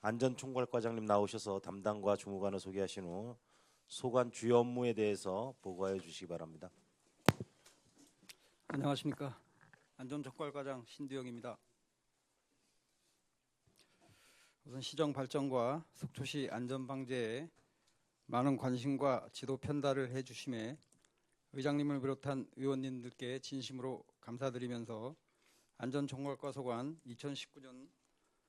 안전총괄과장님 나오셔서 담당과 주무관을 소개하신 후 소관 주요 업무에 대해서 보고하여 주시기 바랍니다. 안녕하십니까. 안전총괄과장 신두영입니다. 우선 시정 발전과 속초시 안전방제에 많은 관심과 지도 편달을 해주심에 의장님을 비롯한 의원님들께 진심으로 감사드리면서 안전총괄과 소관 2019년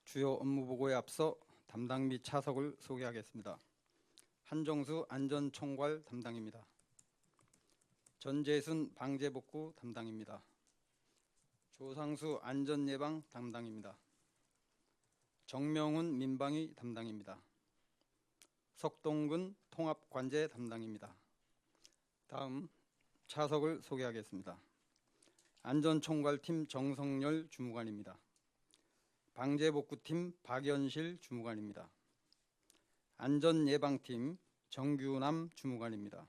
주요 업무 보고에 앞서 담당 및 차석을 소개하겠습니다. 한정수 안전총괄 담당입니다. 전재순 방제복구 담당입니다. 조상수 안전예방 담당입니다. 정명훈 민방위 담당입니다. 석동근 통합관제 담당입니다. 다음 차석을 소개하겠습니다. 안전총괄팀 정성열 주무관입니다. 방제복구팀 박연실 주무관입니다. 안전예방팀 정규남 주무관입니다.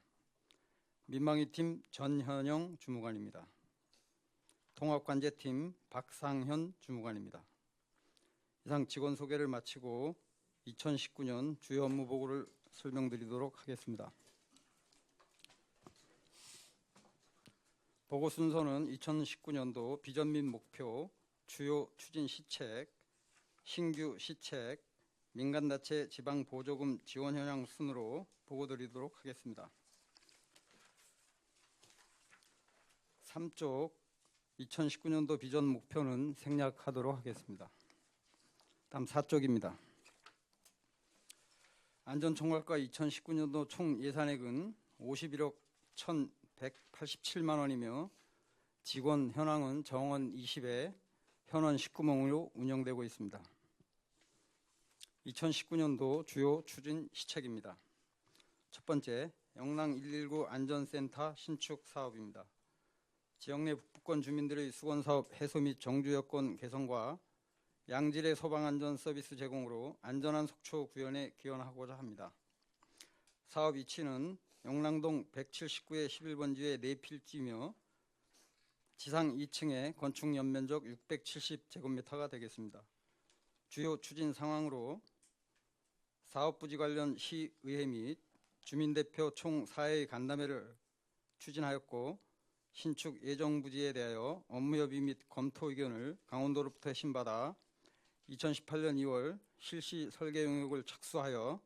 민방위팀 전현영 주무관입니다. 통합관제팀 박상현 주무관입니다. 이상 직원 소개를 마치고 2019년 주요 업무 보고를 설명드리도록 하겠습니다. 보고 순서는 2019년도 비전 및 목표, 주요 추진 시책, 신규 시책, 민간단체 지방보조금 지원 현황 순으로 보고드리도록 하겠습니다. 3쪽 2019년도 비전 목표는 생략하도록 하겠습니다. 다음 4쪽입니다. 안전총괄과 2019년도 총 예산액은 51억 1,187만 원이며 직원 현황은 정원 20에 현원 19명으로 운영되고 있습니다. 2019년도 주요 추진 시책입니다. 첫 번째, 영랑 119 안전센터 신축 사업입니다. 지역 내 북부권 주민들의 수건사업 해소 및 정주 여건 개선과 양질의 소방안전 서비스 제공으로 안전한 속초 구현에 기원하고자 합니다. 사업 위치는 영랑동 179의 11번지의 4필지며 지상 2층에 건축 연면적 670제곱미터가 되겠습니다. 주요 추진 상황으로 사업부지 관련 시의회 및 주민대표 총 4회의 간담회를 추진하였고 신축 예정부지에 대하여 업무협의 및 검토 의견을 강원도로부터 해신받아 2018년 2월 실시 설계 용역을 착수하여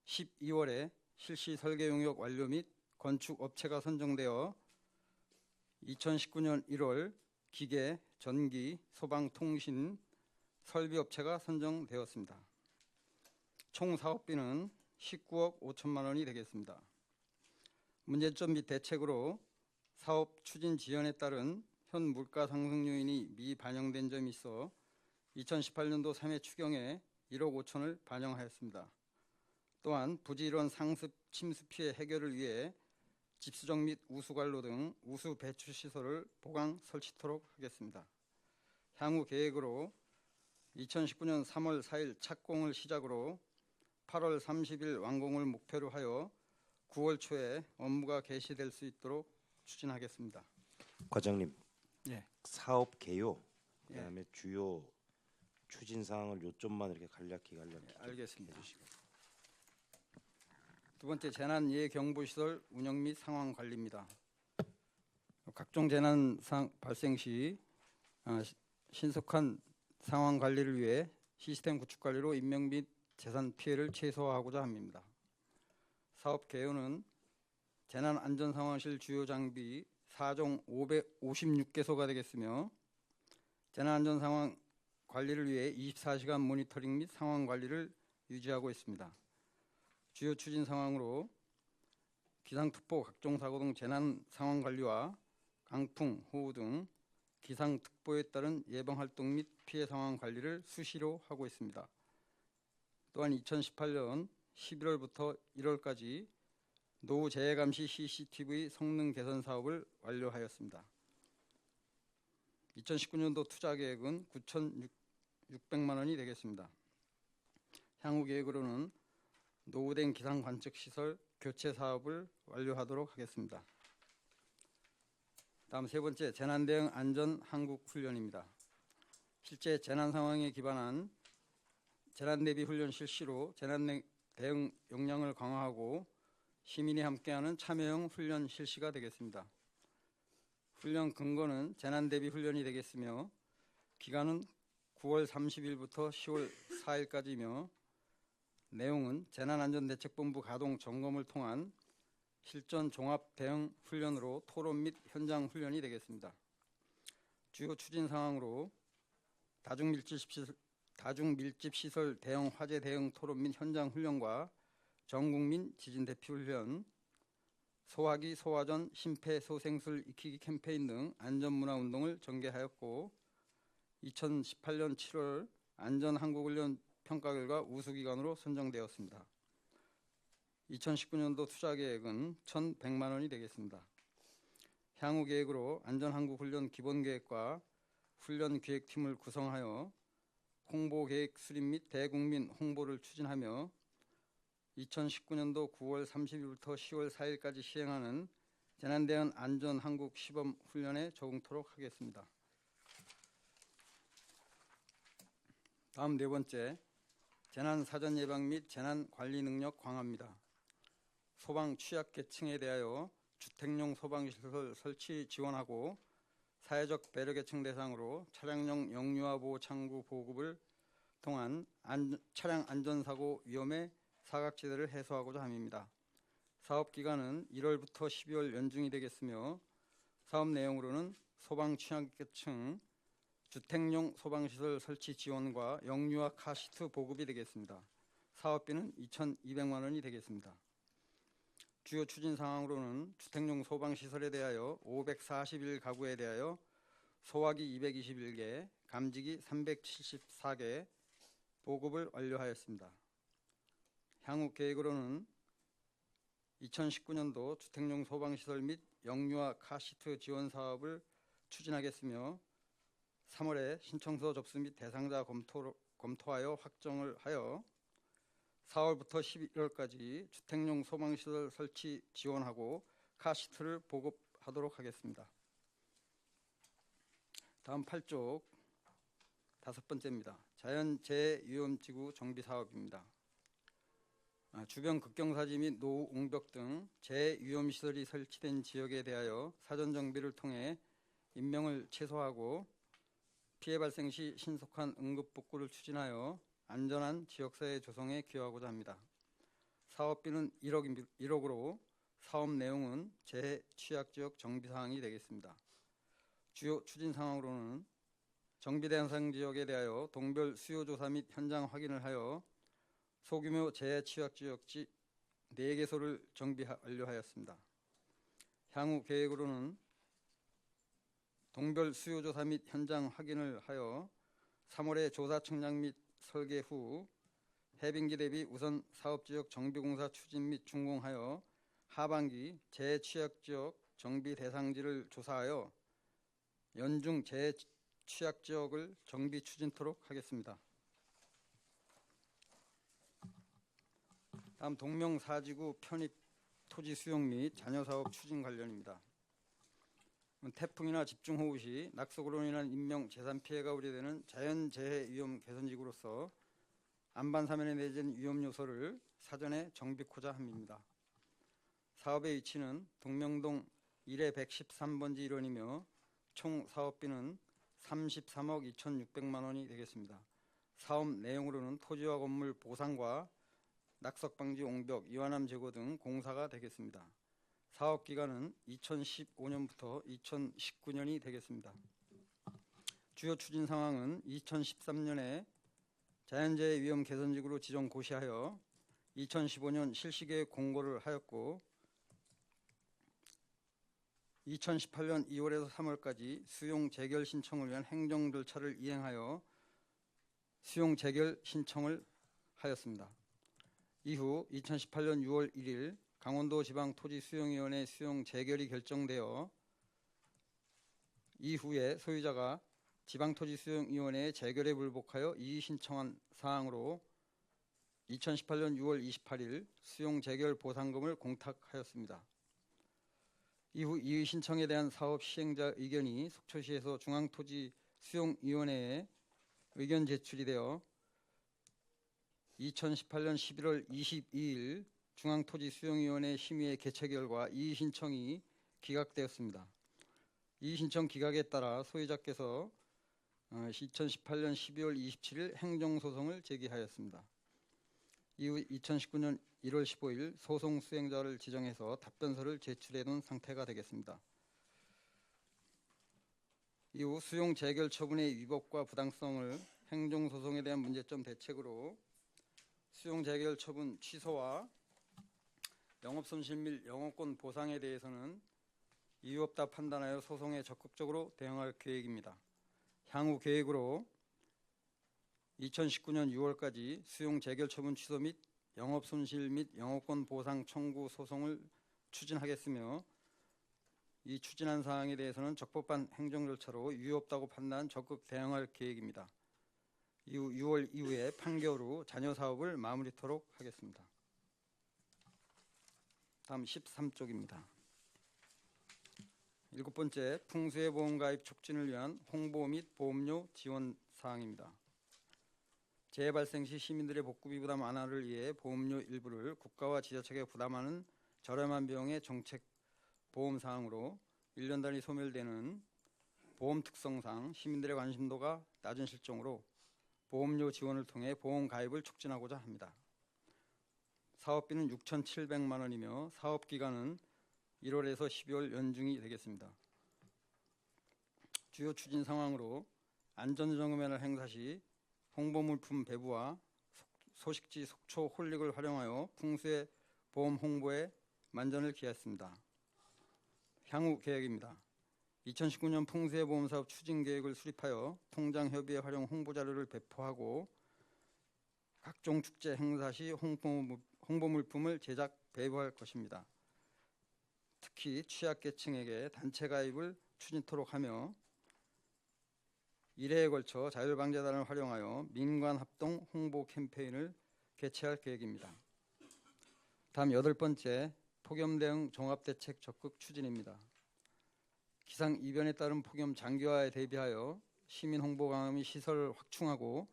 12월에 실시 설계 용역 완료 및 건축 업체가 선정되어 2019년 1월 기계, 전기, 소방, 통신, 설비 업체가 선정되었습니다. 총 사업비는 19억 5천만 원이 되겠습니다. 문제점 및 대책으로 사업 추진 지연에 따른 현 물가 상승 요인이 미반영된 점이 있어 2018년도 3회 추경에 1억 5천을 반영하였습니다. 또한 부지 일원 상습 침수 피해 해결을 위해 집수정 및 우수관로 등 우수 배출 시설을 보강 설치토록 하겠습니다. 향후 계획으로 2019년 3월 4일 착공을 시작으로 8월 30일 완공을 목표로 하여 9월 초에 업무가 개시될 수 있도록 추진하겠습니다. 과장님, 예. 사업 개요, 그다음에 주요 추진 사항을 요점만 이렇게 간략히 알겠습니다. 해주시고. 두 번째, 재난 예경보시설 운영 및 상황 관리입니다. 각종 재난 발생 시 신속한 상황 관리를 위해 시스템 구축 관리로 인명 및 재산 피해를 최소화하고자 합니다. 사업 개요는 재난안전상황실 주요 장비 4종 556개소가 되겠으며 재난안전상황 관리를 위해 24시간 모니터링 및 상황 관리를 유지하고 있습니다. 주요 추진 상황으로 기상특보, 각종 사고 등 재난 상황 관리와 강풍, 호우 등 기상특보에 따른 예방활동 및 피해 상황 관리를 수시로 하고 있습니다. 또한 2018년 11월부터 1월까지 노후 재해감시 CCTV 성능 개선 사업을 완료하였습니다. 2019년도 투자 계획은 9,600만 원이 되겠습니다. 향후 계획으로는 노후된 기상 관측 시설 교체 사업을 완료하도록 하겠습니다. 다음 세 번째, 재난 대응 안전 한국 훈련입니다. 실제 재난 상황에 기반한 재난 대비 훈련 실시로 재난 대응 역량을 강화하고 시민이 함께하는 참여형 훈련 실시가 되겠습니다. 훈련 근거는 재난 대비 훈련이 되겠으며 기간은 9월 30일부터 10월 4일까지이며 내용은 재난안전대책본부 가동 점검을 통한 실전 종합 대응 훈련으로 토론 및 현장 훈련이 되겠습니다. 주요 추진 사항으로 다중밀집시설 대형 화재 대응 토론 및 현장 훈련과 전국민 지진 대피 훈련, 소화기, 소화전, 심폐소생술 익히기 캠페인 등 안전문화 운동을 전개하였고 2018년 7월 안전한국훈련 평가 결과 우수기관으로 선정되었습니다. 2019년도 투자계획은 1,100만 원이 되겠습니다. 향후 계획으로 안전한국훈련 기본계획과 훈련기획팀을 구성하여 홍보계획 수립 및 대국민 홍보를 추진하며 2019년도 9월 30일부터 10월 4일까지 시행하는 재난대응 안전한국 시범 훈련에 적응토록 하겠습니다. 다음 네 번째, 재난 사전 예방 및 재난 관리 능력 강화입니다. 소방 취약계층에 대하여 주택용 소방시설 설치 지원하고 사회적 배려계층 대상으로 차량용 영유아 보호 창구 보급을 통한 차량 안전사고 위험의 사각지대를 해소하고자 함입니다. 사업기간은 1월부터 12월 연중이 되겠으며 사업 내용으로는 소방 취약계층 주택용 소방시설 설치 지원과 영유아 카시트 보급이 되겠습니다. 사업비는 2,200만 원이 되겠습니다. 주요 추진 사항으로는 주택용 소방시설에 대하여 541 가구에 대하여 소화기 221개, 감지기 374개 보급을 완료하였습니다. 향후 계획으로는 2019년도 주택용 소방시설 및 영유아 카시트 지원 사업을 추진하겠으며 3월에 신청서 접수 및 대상자 검토하여 확정을 하여 4월부터 11월까지 주택용 소방시설 설치 지원하고 카시트를 보급하도록 하겠습니다. 다음 8쪽 다섯 번째입니다. 자연재해위험지구 정비사업입니다. 주변 급경사지 및 노후 옹벽 등 재위험시설이 설치된 지역에 대하여 사전 정비를 통해 인명을 최소화하고 피해 발생 시 신속한 응급복구를 추진하여 안전한 지역사회 조성에 기여하고자 합니다. 사업비는 1억으로 사업 내용은 재해 취약지역 정비사항이 되겠습니다. 주요 추진 상황으로는 정비 대상 지역에 대하여 동별 수요조사 및 현장 확인을 하여 소규모 재해 취약지역지 4개소를 정비 완료하였습니다. 향후 계획으로는 동별 수요조사 및 현장 확인을 하여 3월에 조사 측량 및 설계 후 해빙기 대비 우선 사업지역 정비공사 추진 및 준공하여 하반기 재해 취약지역 정비 대상지를 조사하여 연중 재해 취약지역을 정비 추진토록 하겠습니다. 다음 동명사지구 편입 토지 수용 및 잔여사업 추진 관련입니다. 태풍이나 집중호우 시 낙석으로 인한 인명 재산 피해가 우려되는 자연재해 위험 개선지구로서 안반 사면에 내재된 위험 요소를 사전에 정비코자 함입니다. 사업의 위치는 동명동 1회 113번지 일원이며 총 사업비는 33억 2,600만 원이 되겠습니다. 사업 내용으로는 토지와 건물 보상과 낙석 방지 옹벽, 이완함 제거 등 공사가 되겠습니다. 사업 기간은 2015년부터 2019년이 되겠습니다. 주요 추진 상황은 2013년에 자연재해 위험 개선지구로 지정 고시하여 2015년 실시계획 공고를 하였고 2018년 2월에서 3월까지 수용 재결 신청을 위한 행정 절차를 이행하여 수용 재결 신청을 하였습니다. 이후 2018년 6월 1일 강원도지방토지수용위원회 수용 재결이 결정되어 이후에 소유자가 지방토지수용위원회의 재결에 불복하여 이의 신청한 사항으로 2018년 6월 28일 수용 재결 보상금을 공탁하였습니다. 이후 이의 신청에 대한 사업 시행자 의견이 속초시에서 중앙토지수용위원회에 의견 제출이 되어 2018년 11월 22일 중앙토지수용위원회 심의의 개최 결과 이의 신청이 기각되었습니다. 이의 신청 기각에 따라 소유자께서 2018년 12월 27일 행정소송을 제기하였습니다. 이후 2019년 1월 15일 소송 수행자를 지정해서 답변서를 제출해 놓은 상태가 되겠습니다. 이후 수용 재결 처분의 위법과 부당성을 행정소송에 대한 문제점 대책으로 수용 재결 처분 취소와 영업손실 및 영업권 보상에 대해서는 이유 없다 판단하여 소송에 적극적으로 대응할 계획입니다. 향후 계획으로 2019년 6월까지 수용 재결 처분 취소 및 영업손실 및 영업권 보상 청구 소송을 추진하겠으며 이 추진한 사항에 대해서는 적법한 행정 절차로 이유 없다고 판단 적극 대응할 계획입니다. 이후 6월 이후에 판결 후 잔여 사업을 마무리토록 하겠습니다. 다음 13쪽입니다. 7번째, 풍수해 보험 가입 촉진을 위한 홍보 및 보험료 지원 사항입니다. 재해 발생 시 시민들의 복구비 부담 완화를 위해 보험료 일부를 국가와 지자체가 부담하는 저렴한 비용의 정책 보험 사항으로 1년 단위 소멸되는 보험 특성상 시민들의 관심도가 낮은 실정으로 보험료 지원을 통해 보험 가입을 촉진하고자 합니다. 사업비는 6,700만 원이며 사업기간은 1월에서 12월 연중이 되겠습니다. 주요 추진 상황으로 안전점검회를 행사 시 홍보물품 배부와 소식지 속초 홀릭을 활용하여 풍수의 보험 홍보에 만전을 기했습니다. 향후 계획입니다. 2019년 풍수해 보험사업 추진 계획을 수립하여 통장 협의회 활용 홍보자료를 배포하고 각종 축제 행사 시 홍보물품을 제작 배부할 것입니다. 특히 취약계층에게 단체 가입을 추진토록 하며 1회에 걸쳐 자율방재단을 활용하여 민관 합동 홍보 캠페인을 개최할 계획입니다. 다음 8번째, 폭염 대응 종합대책 적극 추진입니다. 기상 이변에 따른 폭염 장기화에 대비하여 시민 홍보 강화 및 시설을 확충하고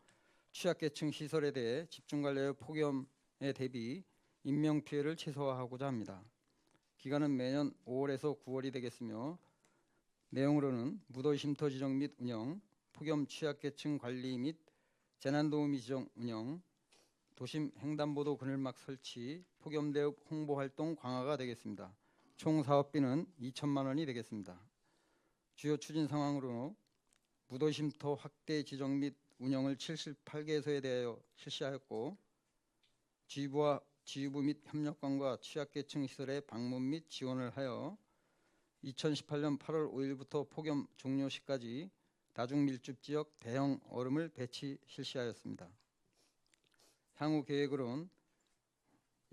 취약계층 시설에 대해 집중 관리하여 폭염에 대비 인명 피해를 최소화하고자 합니다. 기간은 매년 5월에서 9월이 되겠으며 내용으로는 무더위 쉼터 지정 및 운영, 폭염 취약계층 관리 및 재난도우미 지정 운영, 도심 횡단보도 그늘막 설치, 폭염 대응 홍보 활동 강화가 되겠습니다. 총 사업비는 2천만 원이 되겠습니다. 주요 추진 상황으로 무더위 쉼터 확대 지정 및 운영을 78개소에 대하여 실시하였고 지휘부 및 협력관과 취약계층 시설의 방문 및 지원을 하여 2018년 8월 5일부터 폭염 종료 시까지 다중밀집 지역 대형 얼음을 배치 실시하였습니다. 향후 계획으로는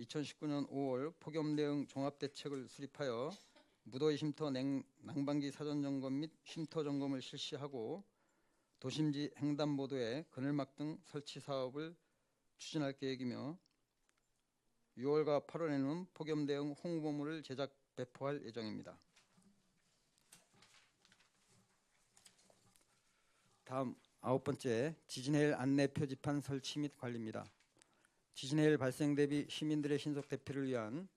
2019년 5월 폭염 대응 종합대책을 수립하여 무더위 쉼터 난방기 사전 점검 및 쉼터 점검을 실시하고 도심지 횡단보도에 그늘막 등 설치 사업을 추진할 계획이며 6월과 8월에는 폭염 대응 홍보물을 제작 배포할 예정입니다. 다음 9번째, 지진해일 안내 표지판 설치 및 관리입니다. 지진해일 발생 대비 시민들의 신속 대피를 위한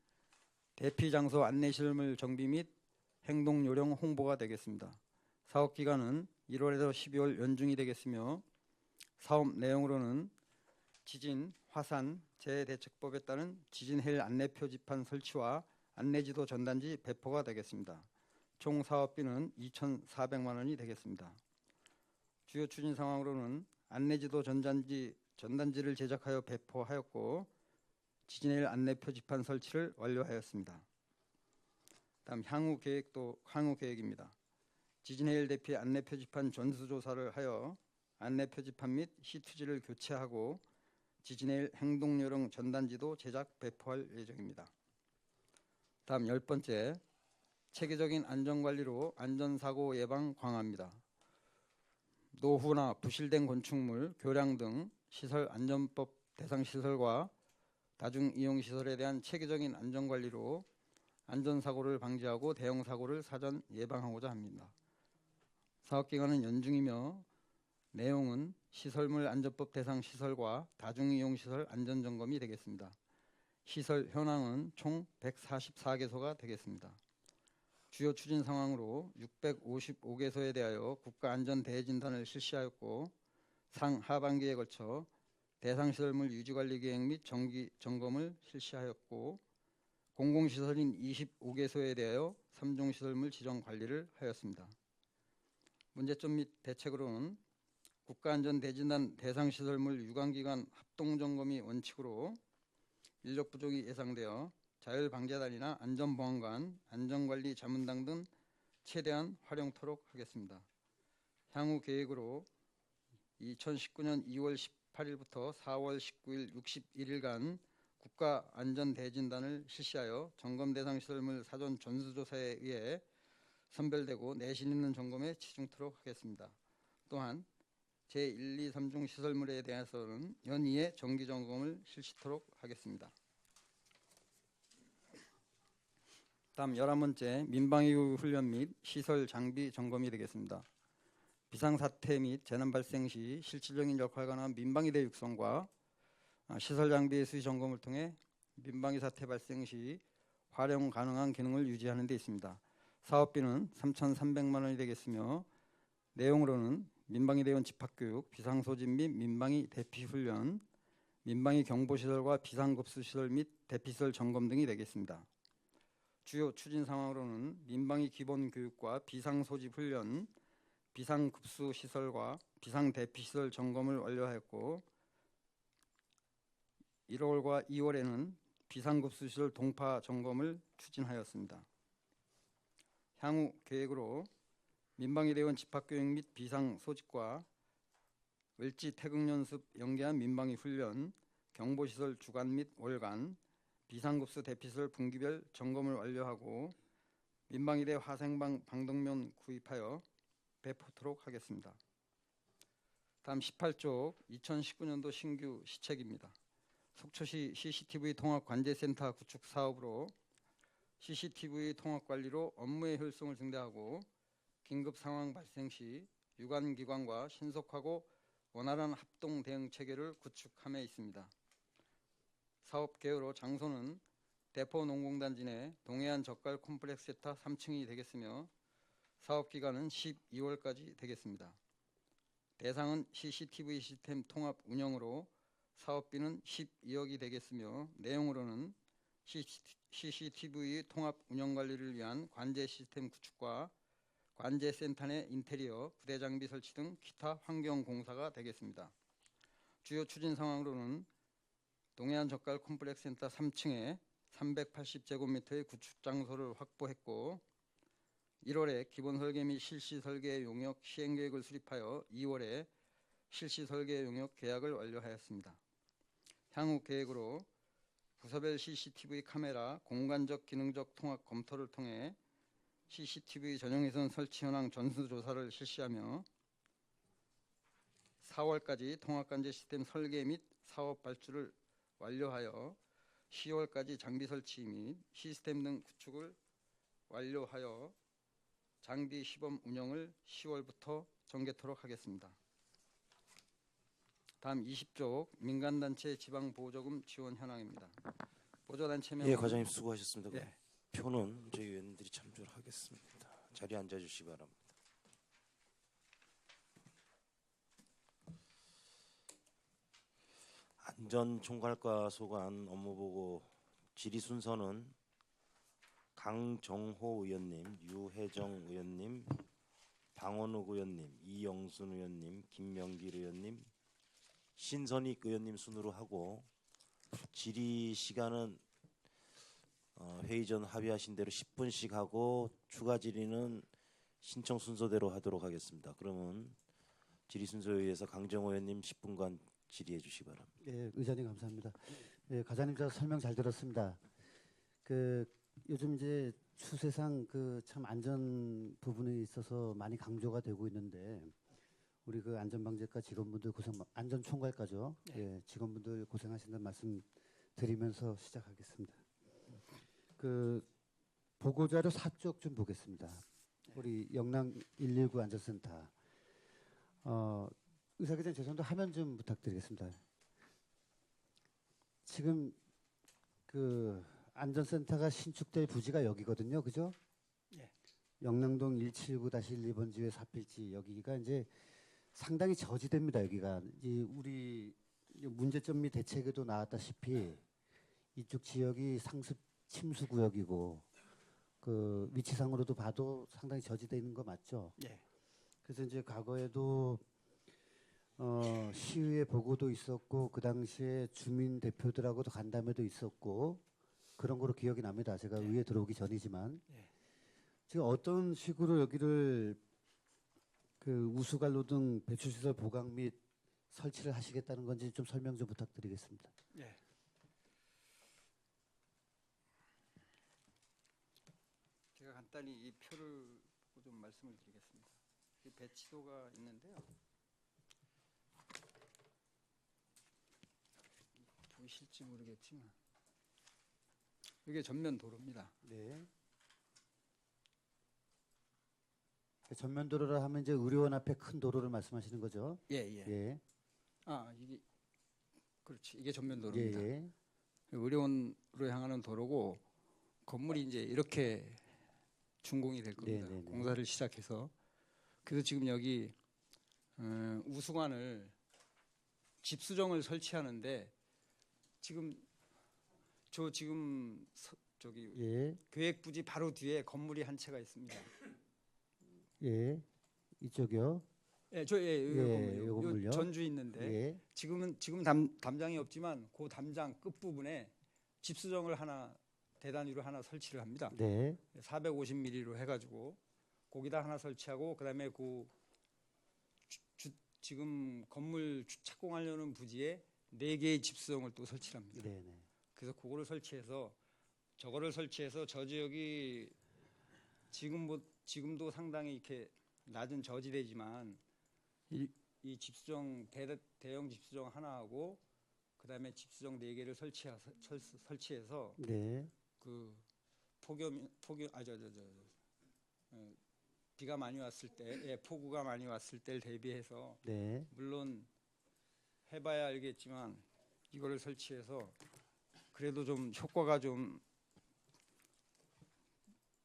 대피 장소 안내시설 정비 및 행동 요령 홍보가 되겠습니다. 사업 기간은 1월에서 12월 연중이 되겠으며 사업 내용으로는 지진, 화산, 재해대책법에 따른 지진해일 안내 표지판 설치와 안내지도 전단지 배포가 되겠습니다. 총 사업비는 2,400만 원이 되겠습니다. 주요 추진 상황으로는 안내지도 전단지를 제작하여 배포하였고 지진해일 안내 표지판 설치를 완료하였습니다. 다음 향후 계획입니다. 지진해일 대피 안내 표지판 전수조사를 하여 안내 표지판 및 시트지를 교체하고 지진해일 행동요령 전단지도 제작 배포할 예정입니다. 다음 10번째, 체계적인 안전관리로 안전사고 예방 강화입니다. 노후나 부실된 건축물, 교량 등 시설 안전법 대상 시설과 다중이용시설에 대한 체계적인 안전관리로 안전사고를 방지하고 대형사고를 사전 예방하고자 합니다. 사업기간은 연중이며 내용은 시설물 안전법 대상 시설과 다중이용시설 안전점검이 되겠습니다. 시설 현황은 총 144개소가 되겠습니다. 주요 추진 상황으로 655개소에 대하여 국가안전대진단을 실시하였고 상하반기에 걸쳐 대상시설물 유지관리계획 및 정기 점검을 실시하였고 공공시설인 25개소에 대하여 3종시설물 지정관리를 하였습니다. 문제점 및 대책으로는 국가안전대진단 대상시설물 유관기관 합동점검이 원칙으로 인력 부족이 예상되어 자율방재단이나 안전보안관, 안전관리 자문당 등 최대한 활용토록 하겠습니다. 향후 계획으로 2019년 2월 18일부터 4월 19일 61일간 국가안전대진단을 실시하여 점검 대상 시설물 사전 전수조사에 의해 선별되고 내신 있는 점검에 치중토록 하겠습니다. 또한 제1, 2, 3종 시설물에 대해서는 연이에 정기 점검을 실시토록 하겠습니다. 다음 11번째 민방위 훈련 및 시설 장비 점검이 되겠습니다. 비상사태 및 재난 발생 시 실질적인 역할을 하는 민방위대 육성과 시설 장비의 수위 점검을 통해 민방위 사태 발생 시 활용 가능한 기능을 유지하는 데 있습니다. 사업비는 3,300만 원이 되겠으며 내용으로는 민방위 대원 집합교육, 비상소집 및 민방위 대피훈련, 민방위 경보시설과 비상급수시설 및 대피시설 점검 등이 되겠습니다. 주요 추진 상황으로는 민방위 기본교육과 비상소집훈련, 비상급수시설과 비상대피시설 점검을 완료하였고 1월과 2월에는 비상급수시설 동파 점검을 추진하였습니다. 향후 계획으로 민방위 대원 집합교육 및 비상소집과 을지 태극연습 연계한 민방위 훈련, 경보시설 주간 및 월간, 비상급수 대피시설 분기별 점검을 완료하고 민방위대 화생방 방독면 구입하여 배포토록 하겠습니다. 다음 18쪽 2019년도 신규 시책입니다. 속초시 CCTV 통합관제센터 구축 사업으로 CCTV 통합관리로 업무의 효율성을 증대하고 긴급 상황 발생 시 유관기관과 신속하고 원활한 합동 대응 체계를 구축함에 있습니다. 사업 개요로 장소는 대포농공단지 내 동해안 젓갈 콤플렉스 세타 3층이 되겠으며 사업 기간은 12월까지 되겠습니다. 대상은 CCTV 시스템 통합 운영으로 사업비는 12억이 되겠으며 내용으로는 CCTV 통합 운영 관리를 위한 관제 시스템 구축과 관제센터 내 인테리어, 부대 장비 설치 등 기타 환경 공사가 되겠습니다. 주요 추진 상황으로는 동해안 젓갈 콤플렉스 센터 3층에 380제곱미터의 구축 장소를 확보했고 1월에 기본 설계 및 실시 설계 용역 시행 계획을 수립하여 2월에 실시 설계 용역 계약을 완료하였습니다. 향후 계획으로 부서별 CCTV 카메라 공간적 기능적 통합 검토를 통해 CCTV 전용 회선 설치 현황 전수조사를 실시하며 4월까지 통합관제 시스템 설계 및 사업 발주를 완료하여 10월까지 장비 설치 및 시스템 등 구축을 완료하여 장비 시범 운영을 10월부터 전개토록 하겠습니다. 다음 20쪽 민간단체 지방보조금 지원 현황입니다. 보조단체명 예, 과장님 수고하셨습니다. 예. 표는 저희 의원님들이 참조를 하겠습니다. 자리에 앉아주시기 바랍니다. 안전총괄과 소관 업무보고 질의 순서는 강정호 의원님, 유혜정 의원님, 방원욱 의원님, 이영순 의원님, 김명길 의원님, 신선익 의원님 순으로 하고 질의 시간은 회의 전 합의하신 대로 10분씩 하고 추가 질의는 신청 순서대로 하도록 하겠습니다. 그러면 질의 순서에 의해서 강정호 의원님 10분간 질의해 주시기 바랍니다. 예, 의장님 감사합니다. 예, 과장님 저 설명 잘 들었습니다. 요즘 이제 추세상 참 안전 부분에 있어서 많이 강조가 되고 있는데 우리 안전방재과 직원분들 안전 총괄과죠. 예, 직원분들 고생하신다는 말씀 드리면서 시작하겠습니다. 보고자료 4쪽 좀 보겠습니다. 우리 영남 119 안전센터. 의사결정 죄송한데 화면 좀 부탁드리겠습니다. 지금 그 안전센터가 신축될 부지가 여기거든요, 그죠? 예. 영랑동 179-1번지회 4필지 여기가 이제 상당히 저지됩니다. 여기가 이 우리 문제점 및 대책에도 나왔다시피 이쪽 지역이 상습 침수 구역이고 그 위치상으로도 봐도 상당히 저지되어 있는 거 맞죠? 예. 그래서 이제 과거에도 시의회 보고도 있었고 그 당시에 주민 대표들하고도 간담회도 있었고 그런 거로 기억이 납니다. 제가 의회 들어오기 전이지만 지금 어떤 식으로 여기를 그 우수관로 등 배출시설 보강 및 설치를 하시겠다는 건지 좀 설명 좀 부탁드리겠습니다. 예. 제가 간단히 이 표를 보고 좀 말씀을 드리겠습니다. 이 배치도가 있는데요. 보이실지 모르겠지만 이게 전면 도로입니다. 네. 전면 도로라 하면 이제 의료원 앞에 큰 도로를 말씀하시는 거죠? 예, 예. 예. 아, 이게 그렇지. 이게 전면 예, 도로입니다. 예. 의료원으로 향하는 도로고 건물이 이제 이렇게 준공이 될 겁니다. 네, 네, 네. 공사를 시작해서 그래서 지금 여기 우수관을 집수정을 설치하는데 지금 저기 예. 계획부지 바로 뒤에 건물이 한 채가 있습니다. 예. 이쪽이요. 예, 요 예, 요 건물요. 건물요. 요 전주 있는데 예. 지금 담장이 없지만 그 담장 끝 부분에 집수정을 하나 대단위로 하나 설치를 합니다. 네. 450mm로 해가지고 거기다 하나 설치하고 그다음에 그 지금 건물 착공하려는 부지에 4개의 집수정을 또 설치합니다. 네, 네. 그래서 그거를 설치해서 저거를 설치해서 저 지역이 지금도 상당히 이렇게 낮은 저지대지만 이 집수정 대형 집수정 하나하고 그다음에 집수정 4개를 설치해서 네. 그 비가 많이 왔을 때, 폭우가 많이 왔을 때를 대비해서 네. 물론 해봐야 알겠지만 이거를 설치해서 그래도 좀 효과가 좀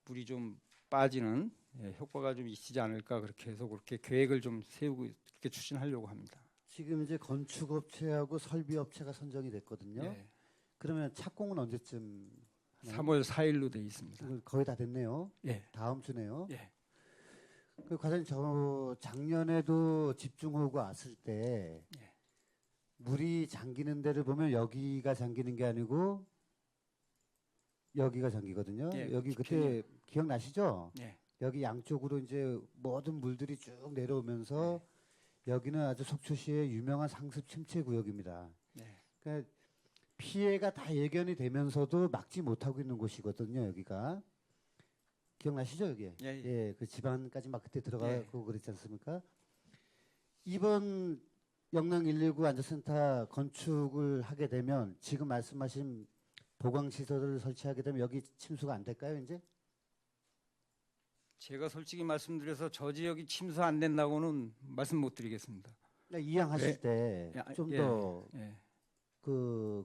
물이 좀 빠지는 효과가 좀 있지 않을까 그렇게 해서 그렇게 계획을 좀 세우고 이렇게 추진하려고 합니다. 지금 이제 건축업체하고 설비업체가 선정이 됐거든요. 예. 그러면 착공은 언제쯤 하나요? 3월 4일로 돼 있습니다. 거의 다 됐네요. 예. 다음 주네요. 예. 그 과장님 저 작년에도 집중호우가 왔을 때 예. 물이 잠기는 데를 보면 여기가 잠기는 게 아니고 여기가 잠기거든요. 예, 여기 그때 기억나시죠? 예. 여기 양쪽으로 이제 모든 물들이 쭉 내려오면서 여기는 아주 속초시의 유명한 상습 침체 구역입니다. 예. 그러니까 피해가 다 예견이 되면서도 막지 못하고 있는 곳이거든요. 여기가 기억나시죠? 여기 예. 그 집안까지 막 그때 들어가고 예. 그랬지 않습니까? 이번 영랑 119 안전센터 건축을 하게 되면 지금 말씀하신 보강 시설을 설치하게 되면 여기 침수가 안 될까요, 이제? 제가 솔직히 말씀드려서 저 지역이 침수 안 된다고는 말씀 못 드리겠습니다. 그러니까 이양하실 예. 때 좀 예. 더 예.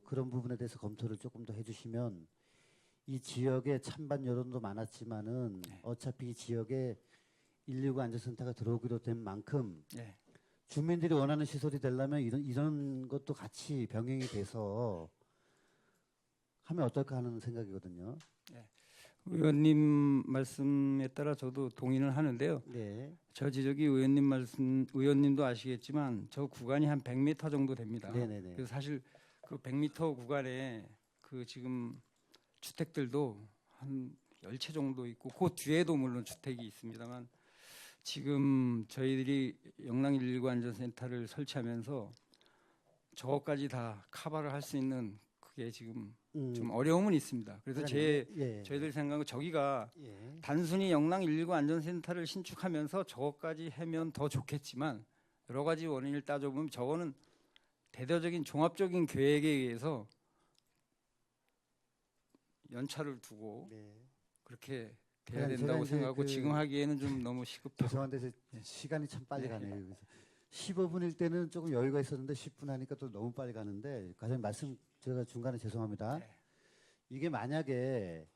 그런 부분에 대해서 검토를 조금 더 해주시면 이 지역에 찬반 여론도 많았지만은 네. 어차피 이 지역에 119 안전센터가 들어오기로 된 만큼 예. 주민들이 원하는 시설이 되려면 이런 것도 같이 병행이 돼서 하면 어떨까 하는 생각이거든요. 의원님 말씀에 따라 저도 동의는 하는데요. 네, 저 지역이 의원님도 아시겠지만 저 구간이 한 100m 정도 됩니다. 네네네. 그래서 사실 그 100m 구간에 그 지금 주택들도 한 10채 정도 있고 그 뒤에도 물론 주택이 있습니다만 지금 저희들이 영랑 119 안전센터를 설치하면서 저것까지 다 커버를 할 수 있는 그게 지금 좀 어려움은 있습니다. 그래서 저희들 생각은 저기가 예. 단순히 영랑 119 안전센터를 신축하면서 저것까지 하면 더 좋겠지만 여러 가지 원인을 따져보면 저거는 대대적인 종합적인 계획에 의해서 연차를 두고 네. 그렇게 돼야 제가 된다고 이제 생각하고 지금 하기에는 좀 너무 시급하고 죄송한데 시간이 참 빨리 가네요. 그래서 15분일 때는 조금 여유가 있었는데 10분 하니까 또 너무 빨리 가는데 과장님 말씀 제가 중간에 죄송합니다. 네. 이게 만약에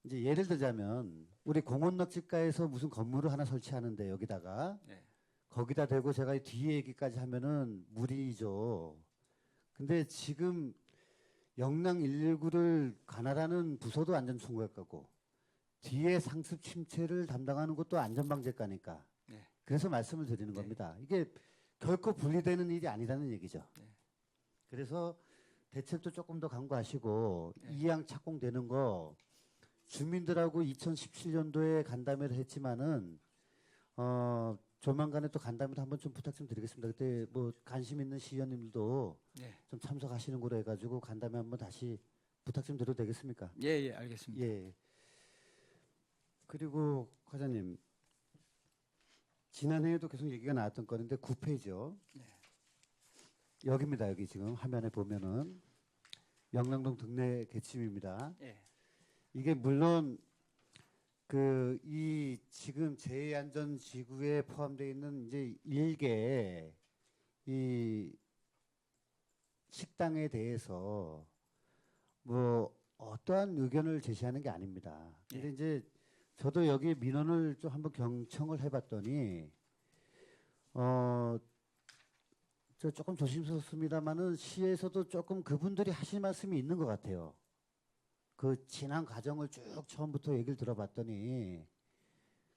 이제 예를 들자면 우리 공원녹지가에서 무슨 건물을 하나 설치하는데 여기다가 네. 거기다 대고 제가 이 뒤에 얘기까지 하면은 무리죠. 근데 지금 영랑 119를 관할하는 부서도 안전총괄과고 뒤에 상습 침체를 담당하는 것도 안전방재과니까. 네. 그래서 말씀을 드리는 네. 겁니다. 이게 결코 분리되는 일이 아니라는 얘기죠. 네. 그래서 대책도 조금 더 강구하시고 네. 이양 착공되는 거 주민들하고 2017년도에 간담회를 했지만은 조만간에 또 간담회도 한번 좀 부탁 좀 드리겠습니다. 그때 뭐 관심 있는 시의원님들도 네. 좀 참석하시는 거로 해가지고 간담회 한번 다시 부탁 좀 드려도 되겠습니까? 예, 예, 알겠습니다. 예. 그리고 과장님 지난해에도 계속 얘기가 나왔던 건인데 9페이지요. 네. 여기입니다. 여기 지금 화면에 보면은 영랑동 등내 개침입니다. 예. 이게 물론 그 이 지금 제2안전지구에 포함되어 있는 이제 일개 이 식당에 대해서 뭐 어떠한 의견을 제시하는 게 아닙니다. 근데 이제 저도 여기 민원을 좀 한번 경청을 해봤더니 저 조금 조심스럽습니다만은 시에서도 조금 그분들이 하실 말씀이 있는 것 같아요. 그 지난 과정을 쭉 처음부터 얘기를 들어봤더니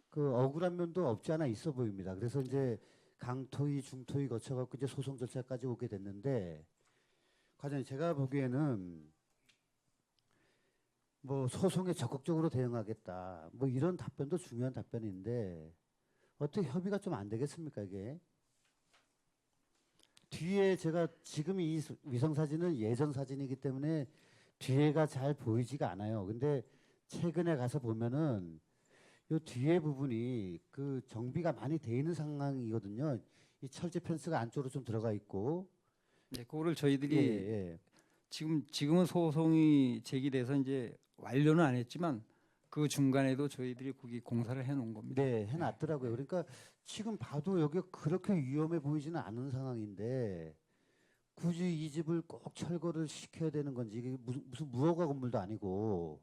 그 억울한 면도 없지 않아 있어 보입니다. 그래서 이제 강토위, 중토위 거쳐갖고 이제 소송 절차까지 오게 됐는데 과장님 제가 보기에는 뭐 소송에 적극적으로 대응하겠다. 뭐 이런 답변도 중요한 답변인데 어떻게 협의가 좀 안 되겠습니까 이게? 뒤에 제가 지금 이 위성 사진은 예전 사진이기 때문에 뒤에가 잘 보이지가 않아요. 근데 최근에 가서 보면은 요 뒤에 부분이 그 정비가 많이 돼 있는 상황이거든요. 이 철제 펜스가 안쪽으로 좀 들어가 있고. 네, 그거를 저희들이 예. 지금은 소송이 제기돼서 이제 완료는 안 했지만 그 중간에도 저희들이 거기 공사를 해놓은 겁니다. 네, 해놨더라고요. 그러니까 지금 봐도 여기가 그렇게 위험해 보이지는 않은 상황인데 굳이 이 집을 꼭 철거를 시켜야 되는 건지 이게 무슨 무허가 건물도 아니고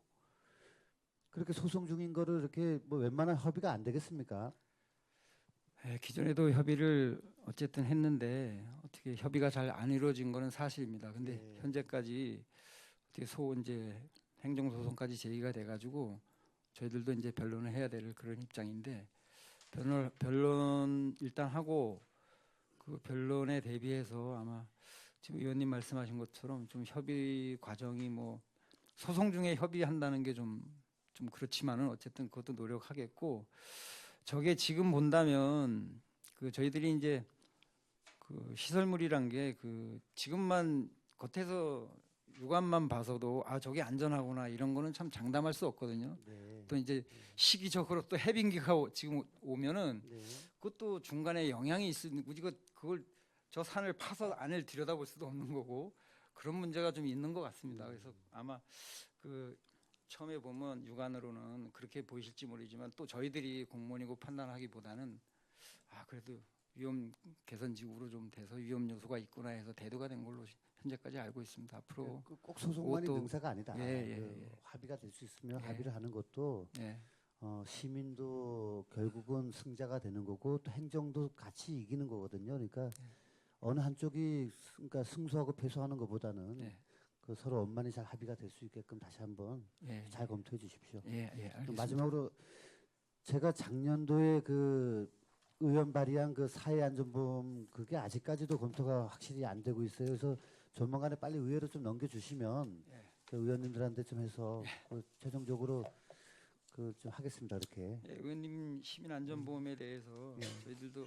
그렇게 소송 중인 거를 이렇게 뭐 웬만한 협의가 안 되겠습니까? 예, 기존에도 협의를 어쨌든 했는데 어떻게 협의가 잘 안 이루어진 거는 사실입니다. 근데 네. 현재까지 어떻게 이제 행정소송까지 제기가 돼가지고 저희들도 이제 변론을 해야 될 그런 입장인데 변론 일단 하고 그 변론에 대비해서 아마 지금 의원님 말씀하신 것처럼 좀 협의 과정이 뭐 소송 중에 협의한다는 게 좀 그렇지만은 어쨌든 그것도 노력하겠고 저게 지금 본다면 그 저희들이 이제 그 시설물이란 게 그 지금만 겉에서 육안만 봐서도 아 저게 안전하구나 이런 거는 참 장담할 수 없거든요. 네. 또 이제 시기적으로 또 해빙기가 지금 오면은 네. 그것도 중간에 영향이 있으니 우리가 그걸 저 산을 파서 안을 들여다볼 수도 없는 거고 그런 문제가 좀 있는 것 같습니다. 그래서 아마 그 처음에 보면 육안으로는 그렇게 보이실지 모르지만 또 저희들이 공무원이고 판단하기보다는 아 그래도 위험 개선 지구로 좀 돼서 위험 요소가 있구나 해서 대두가 된 걸로 현재까지 알고 있습니다. 앞으로 꼭 소송만이 그것도- 능사가 아니다. 예. 합의가 될 수 있으면 예. 합의를 하는 것도 예. 시민도 결국은 승자가 되는 거고 또 행정도 같이 이기는 거거든요. 그러니까 어느 한쪽이 그러니까 승소하고 패소하는 것보다는 예. 그 서로 원만히 잘 합의가 될 수 있게끔 다시 한번 예. 잘 검토해 주십시오. 예. 또 알겠습니다. 마지막으로 제가 작년도에 그 의원 발의한 그 사회안전보험 그게 아직까지도 검토가 확실히 안 되고 있어요. 그래서 조만간에 빨리 의회로 좀 넘겨주시면 예. 그 의원님들한테 좀 해서 그 최종적으로 그 좀 하겠습니다. 이렇게. 예, 의원님 시민안전보험에 대해서 저희들도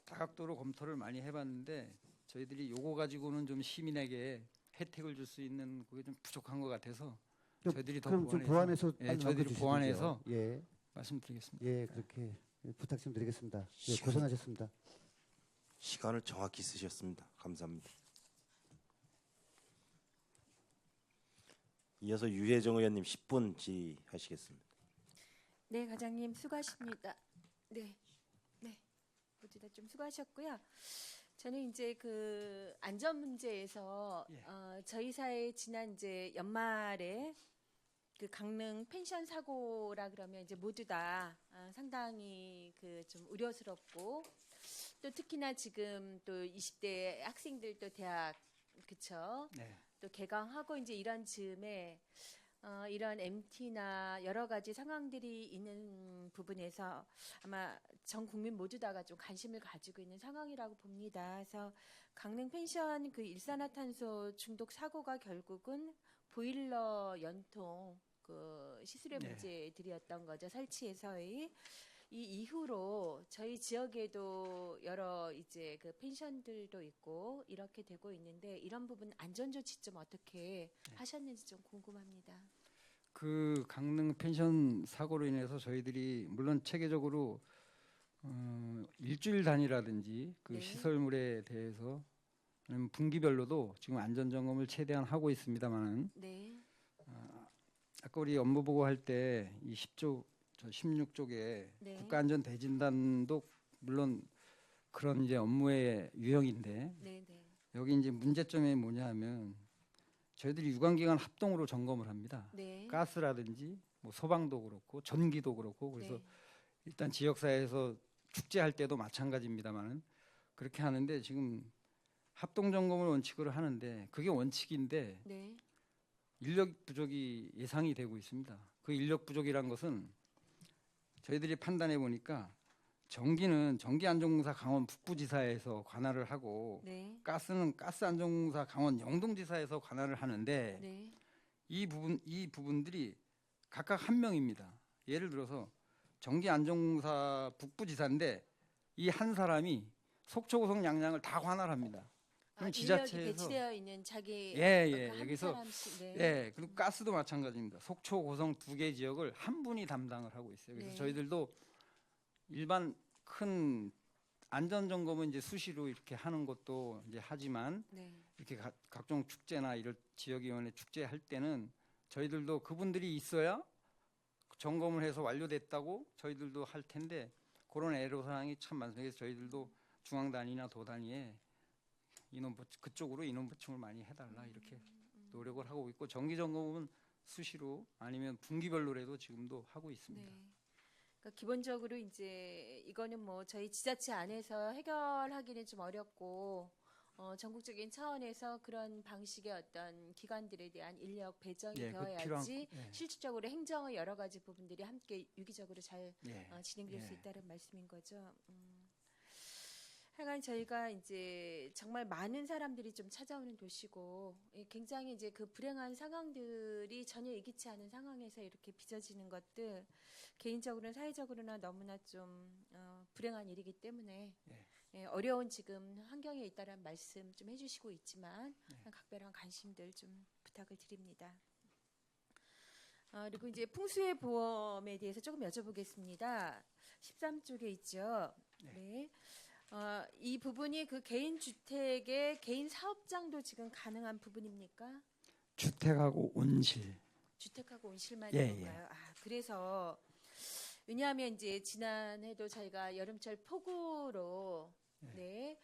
다각도로 검토를 많이 해봤는데 저희들이 요거 가지고는 좀 시민에게 혜택을 줄 수 있는 그게 좀 부족한 것 같아서 저희들이 더 그럼 좀 보완해서 예, 빨리 저희들이 넘겨주시죠. 보완해서 예, 말씀드리겠습니다. 예, 그렇게 부탁 좀 드리겠습니다. 예, 고생하셨습니다. 시간을 정확히 쓰셨습니다. 감사합니다. 이어서 유혜정 의원님 10분 질의하시겠습니다. 네, 과장님 수고하십니다. 네. 모두 다 좀 수고하셨고요. 저는 이제 그 안전 문제에서 예. 저희 사회 지난 이제 연말에 그 강릉 펜션 사고라 그러면 이제 모두 다 상당히 그 좀 우려스럽고 또 특히나 지금 또 20대 학생들 또 대학 그쵸? 네. 또 개강하고 이제 이런 즈음에 이런 MT나 여러 가지 상황들이 있는 부분에서 아마 전 국민 모두 다가 좀 관심을 가지고 있는 상황이라고 봅니다. 그래서 강릉 펜션 그 일산화탄소 중독 사고가 결국은 보일러 연통 그 시술의 네. 문제들이었던 거죠. 설치에서의. 이 이후로 저희 지역에도 여러 이제 그 펜션들도 있고 이렇게 되고 있는데 이런 부분 안전 조치 좀 어떻게 하셨는지 좀 궁금합니다. 그 강릉 펜션 사고로 인해서 저희들이 물론 체계적으로 일주일 단위라든지 그 네. 시설물에 대해서 분기별로도 지금 안전 점검을 최대한 하고 있습니다만은 네, 아까 우리 업무 보고 할 때 이 10조 16쪽에 네. 국가안전대진단도 물론 그런 이제 업무의 유형인데 네, 네, 여기 이제 문제점이 뭐냐하면 저희들이 유관기관 합동으로 점검을 합니다. 네. 가스라든지 뭐 소방도 그렇고 전기도 그렇고 그래서 네. 일단 지역사회에서 축제할 때도 마찬가지입니다만은 그렇게 하는데 지금 합동 점검을 원칙으로 하는데 그게 원칙인데 네. 인력 부족이 예상이 되고 있습니다. 그 인력 부족이란 것은 저희들이 판단해 보니까 전기는 전기안전공사 강원 북부지사에서 관할을 하고 네. 가스는 가스안전공사 강원 영동지사에서 관할을 하는데 네. 이 부분들이 각각 한 명입니다. 예를 들어서 전기안전공사 북부지사인데 이 한 사람이 속초, 고성, 양양을 다 관할합니다. 그럼 인력이 지자체에서 배치되어 있는 자기 예, 한 여기서 사람씩, 네. 예, 그리고 가스도 마찬가지입니다. 속초, 고성 두 개 지역을 한 분이 담당을 하고 있어요. 그래서 네. 저희들도 일반 큰 안전 점검은 이제 수시로 이렇게 하는 것도 이제 하지만 네. 이렇게 각종 축제나 이런 지역위원회 축제 할 때는 저희들도 그분들이 있어야 점검을 해서 완료됐다고 저희들도 할 텐데 그런 애로사항이 참 많습니다. 그래서 저희들도 중앙 단위나 도 단위에 그쪽으로 인원 보충을 많이 해달라 이렇게 노력을 하고 있고 정기 점검은 수시로 아니면 분기별로라도 지금도 하고 있습니다. 네. 그러니까 기본적으로 이제 이거는 뭐 저희 지자체 안에서 해결하기는 좀 어렵고 전국적인 차원에서 그런 방식의 어떤 기관들에 대한 인력 배정이 예, 그 되어야지 예, 실질적으로 행정의 여러 가지 부분들이 함께 유기적으로 잘 예, 진행될 수 예. 있다는 말씀인 거죠. 하여간 저희가 이제 정말 많은 사람들이 좀 찾아오는 도시고 굉장히 이제 그 불행한 상황들이 전혀 예기치 않은 상황에서 이렇게 빚어지는 것들 개인적으로나 사회적으로나 너무나 좀 불행한 일이기 때문에 어려운 지금 환경에 있다는 말씀 좀 해주시고 있지만 각별한 관심들 좀 부탁을 드립니다. 그리고 이제 풍수의 보험에 대해서 조금 여쭤보겠습니다. 13쪽에 있죠. 네. 이 부분이 그 개인 주택의 개인 사업장도 지금 가능한 부분입니까? 주택하고 온실. 주택하고 온실만 예, 있는가요? 그래서 왜냐하면 이제 지난해도 저희가 여름철 폭우로 네.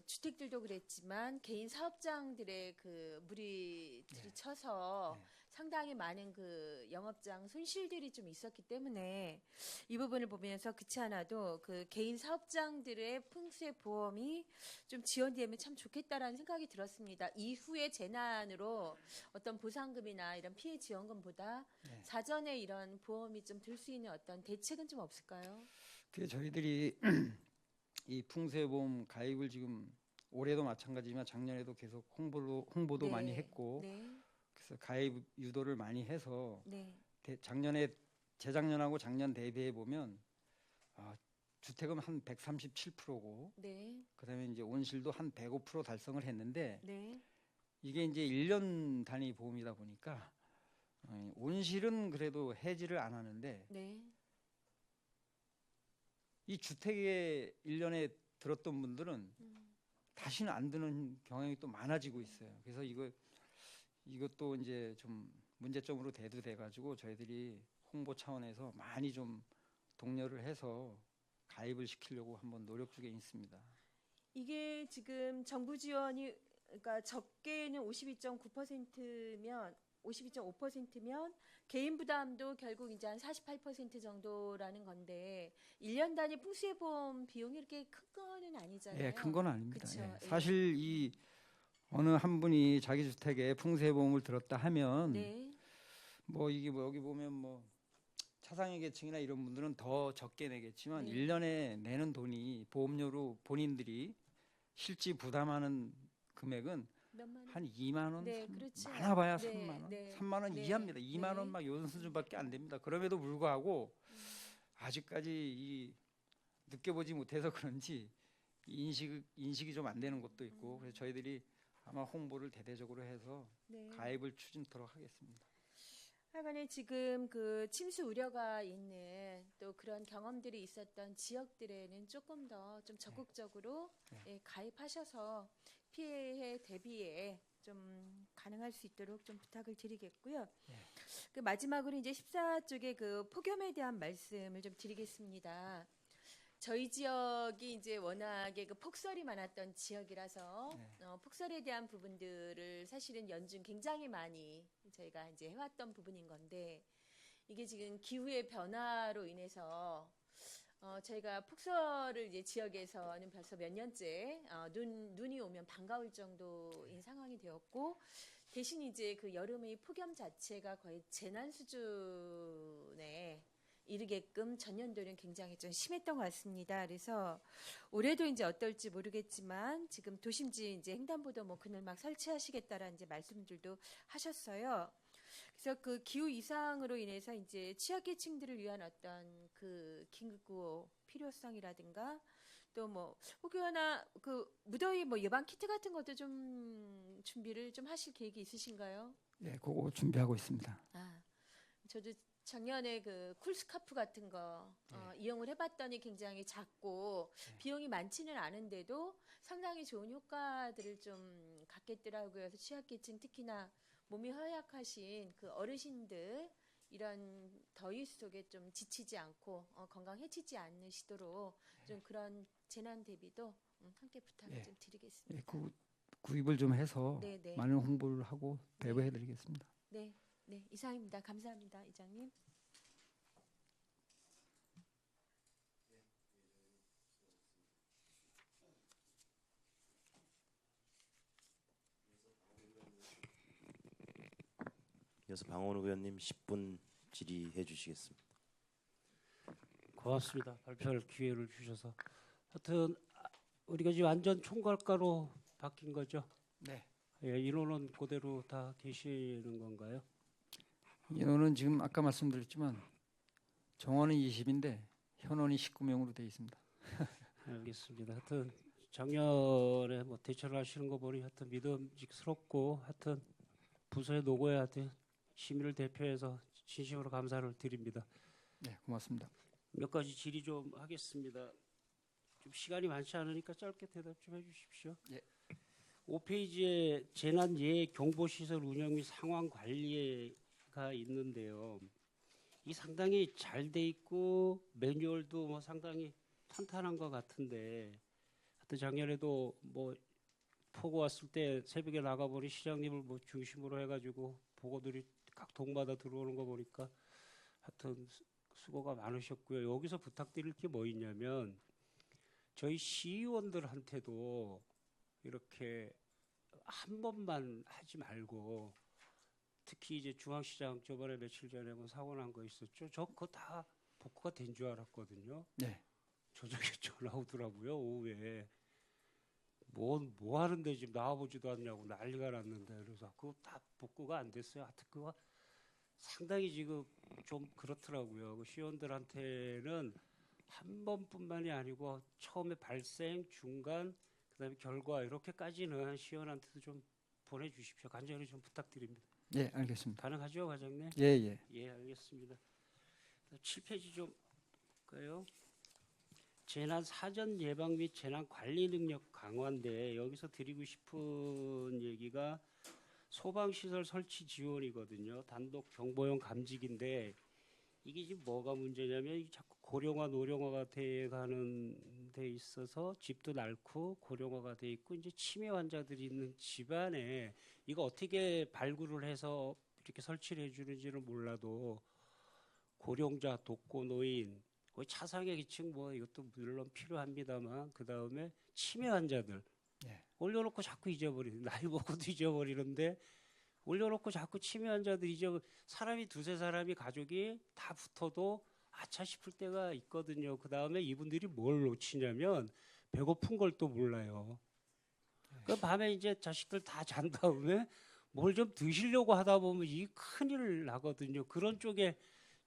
주택들도 그랬지만 개인 사업장들의 그 물이 들이쳐서 상당히 많은 그 영업장 손실들이 좀 있었기 때문에 이 부분을 보면서 그렇지 않아도 그 개인 사업장들의 풍수의 보험이 좀 지원되면 참 좋겠다라는 생각이 들었습니다. 이후의 재난으로 어떤 보상금이나 이런 피해 지원금보다 사전에 이런 보험이 좀 들 수 있는 어떤 대책은 좀 없을까요? 그 저희들이 이 풍수보험 가입을 지금 올해도 마찬가지지만 작년에도 계속 홍보도 네. 많이 했고 네. 그래서 가입 유도를 많이 해서 네. 작년에 재작년하고 작년 대비해 보면 주택은 한 137%고 네. 그다음에 이제 온실도 한 105% 달성을 했는데 네. 이게 이제 1년 단위 보험이다 보니까 온실은 그래도 해지를 안 하는데 네. 이 주택에 1년에 들었던 분들은 다시는 안 드는 경향이 또 많아지고 있어요. 그래서 이것도 이제 좀 문제점으로 대두돼 가지고 저희들이 홍보 차원에서 많이 좀 독려를 해서 가입을 시키려고 한번 노력 중에 있습니다. 이게 지금 정부 지원이 그러니까 적게는 52.5%면 개인 부담도 결국 이제 한 48% 정도라는 건데 1년 단위 풍수해보험 비용이 이렇게 큰 거는 아니잖아요. 예, 큰 건 아닙니다. 그쵸? 예. 예. 사실 이 어느 한 분이 자기 주택에 풍수해보험을 들었다 하면 네. 뭐 이게 뭐 여기 보면 뭐 차상위 계층이나 이런 분들은 더 적게 내겠지만 네. 1년에 내는 돈이 보험료로 본인들이 실제 부담하는 금액은 몇만 원? 한 2만 원, 네, 그렇죠. 많아봐야 네, 3만 원, 네, 3만 원 네, 이하입니다. 2만 네. 원 막 요런 수준밖에 안 됩니다. 그럼에도 불구하고 아직까지 이 느껴보지 못해서 그런지 인식이 좀 안 되는 것도 있고 그래서 저희들이 아마 홍보를 대대적으로 해서 네. 가입을 추진토록 하겠습니다. 하여간에 지금 그 침수 우려가 있는 또 그런 경험들이 있었던 지역들에는 조금 더 좀 적극적으로 네. 예, 가입하셔서 피해 대비에 좀 가능할 수 있도록 좀 부탁을 드리겠고요. 네. 그 마지막으로 이제 14쪽의 그 폭염에 대한 말씀을 좀 드리겠습니다. 저희 지역이 이제 워낙에 그 폭설이 많았던 지역이라서 네. 폭설에 대한 부분들을 사실은 연중 굉장히 많이 저희가 이제 해왔던 부분인 건데 이게 지금 기후의 변화로 인해서 저희가 폭설을 이제 지역에서는 벌써 몇 년째 눈이 오면 반가울 정도인 상황이 되었고 대신 이제 그 여름의 폭염 자체가 거의 재난 수준에 이르게끔 전년도는 굉장히 좀 심했던 것 같습니다. 그래서 올해도 이제 어떨지 모르겠지만 지금 도심지 이제 횡단보도 뭐 그늘 막 설치하시겠다라는 이제 말씀들도 하셨어요. 그래서 그 기후 이상으로 인해서 이제 취약계층들을 위한 어떤 그 긴급구호 필요성이라든가 또 뭐 혹여나 그 무더위 뭐 예방 키트 같은 것도 좀 준비를 좀 하실 계획이 있으신가요? 네, 그거 준비하고 있습니다. 아, 저도 작년에 그 쿨스카프 같은 거 이용을 해봤더니 굉장히 작고 비용이 많지는 않은데도 상당히 좋은 효과들을 좀 갖겠더라고요. 그래서 취약계층 특히나 몸이 허약하신 그 어르신들 이런 더위 속에 좀 지치지 않고 건강 해치지 않으시도록 좀 그런 재난 대비도 함께 부탁을 예. 좀 드리겠습니다. 예, 구입을 좀 해서 네, 네. 많은 홍보를 하고 배부해드리겠습니다. 네, 네, 이상입니다. 감사합니다, 이장님. 이어서 방원욱 의원님 10분 질의해 주시겠습니다. 고맙습니다. 발표할 기회를 주셔서. 하여튼 우리가 지금 완전 총괄가로 바뀐 거죠? 네. 예, 인원은 그대로 다 계시는 건가요? 인원은 지금 아까 말씀드렸지만 정원은 20인데 현원이 19명으로 되어 있습니다. 알겠습니다. 하여튼 작년에 뭐 대처를 하시는 거 보니 하여튼 믿음직스럽고 하여튼 부서의 노고에 하여튼 시민을 대표해서 진심으로 감사를 드립니다. 네, 고맙습니다. 몇 가지 질의 좀 하겠습니다. 좀 시간이 많지 않으니까 짧게 대답 좀 해주십시오. 예. 5페이지에 재난 예해 경보 시설 운영 및 상황 관리가 있는데요. 이 상당히 잘 돼 있고 매뉴얼도 뭐 상당히 탄탄한 것 같은데, 하여튼 작년에도 뭐 폭우 왔을 때 새벽에 나가보니 시장님을 뭐 중심으로 해가지고 보고들이 각 동마다 들어오는 거 보니까 하여튼 수고가 많으셨고요. 여기서 부탁드릴 게 뭐 있냐면 저희 시의원들한테도 이렇게 한 번만 하지 말고, 특히 이제 중앙시장 저번에 며칠 전에 뭐 사고 난 거 있었죠. 저 그거 다 복구가 된 줄 알았거든요. 네. 저녁에 전화 오더라고요. 오후에 뭐 하는데 지금 나와보지도 않냐고 난리가 났는데, 그래서 그거 다 복구가 안 됐어요. 하여튼 그거 상당히 지금 좀 그렇더라고요. 그 시의원들한테는 한 번뿐만이 아니고 처음에 발생, 중간, 그다음에 결과 이렇게까지는 시의원한테도 좀 보내주십시오. 간절히 좀 부탁드립니다. 예, 알겠습니다. 가능하죠, 과장님? 예, 예. 예, 알겠습니다. 7페이지 좀 볼까요? 재난 사전 예방 및 재난 관리 능력 강화인데, 여기서 드리고 싶은 얘기가 소방시설 설치 지원이거든요. 단독 경보용 감지기인데 이게 지금 뭐가 문제냐면 이게 자꾸 고령화 노령화가 돼 가는 데 있어서 집도 낳고 고령화가 돼 있고 이제 치매 환자들이 있는 집안에 이거 어떻게 발굴을 해서 이렇게 설치를 해주는지는 몰라도 고령자, 독거노인, 거의 차상위 계층 뭐 이것도 물론 필요합니다만 그 다음에 치매 환자들 예. 올려놓고 자꾸 잊어버리는 나이 먹고도 잊어버리는데 올려놓고 자꾸 치매 환자들 사람이 두세 사람이 가족이 다 붙어도 아차 싶을 때가 있거든요. 그 다음에 이분들이 뭘 놓치냐면 배고픈 걸 또 몰라요. 그 밤에 이제 자식들 다 잔 다음에 뭘 좀 드시려고 하다 보면 이 큰일 나거든요. 그런 쪽에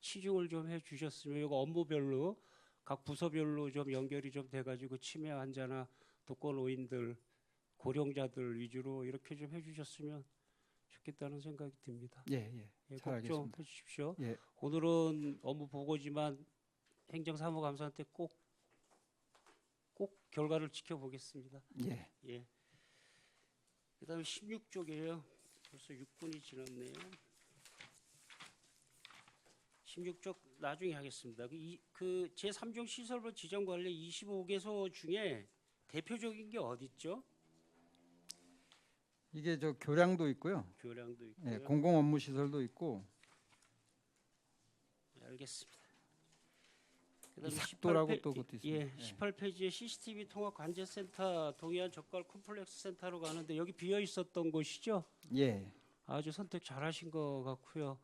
치중을 좀 해주셨으면 이거 업무별로 각 부서별로 좀 연결이 좀 돼가지고 치매 환자나 독거노인들, 고령자들 위주로 이렇게 좀 해주셨으면 좋겠다는 생각이 듭니다. 예, 예. 예, 잘 꼭 좀 알겠습니다. 해주십시오. 예. 오늘은 업무 보고지만 행정사무감사한테 꼭 결과를 지켜보겠습니다. 예. 예. 그다음에 16쪽이에요. 벌써 6분이 지났네요. 16쪽 나중에 하겠습니다. 그 제3종 시설물 지정 관리 25개소 중에 대표적인 게 어디 있죠? 이게 저 교량도 있고요. 교량도 있고요. 예, 공공 업무 시설도 있고 네, 알겠습니다. 이 삭도라고 또 그것도 있습니다. 예, 18페이지에 CCTV 통합 관제센터 동해안 적갈 콤플렉스 센터로 가는데 여기 비어 있었던 곳이죠? 예. 아주 선택 잘하신 것 같고요.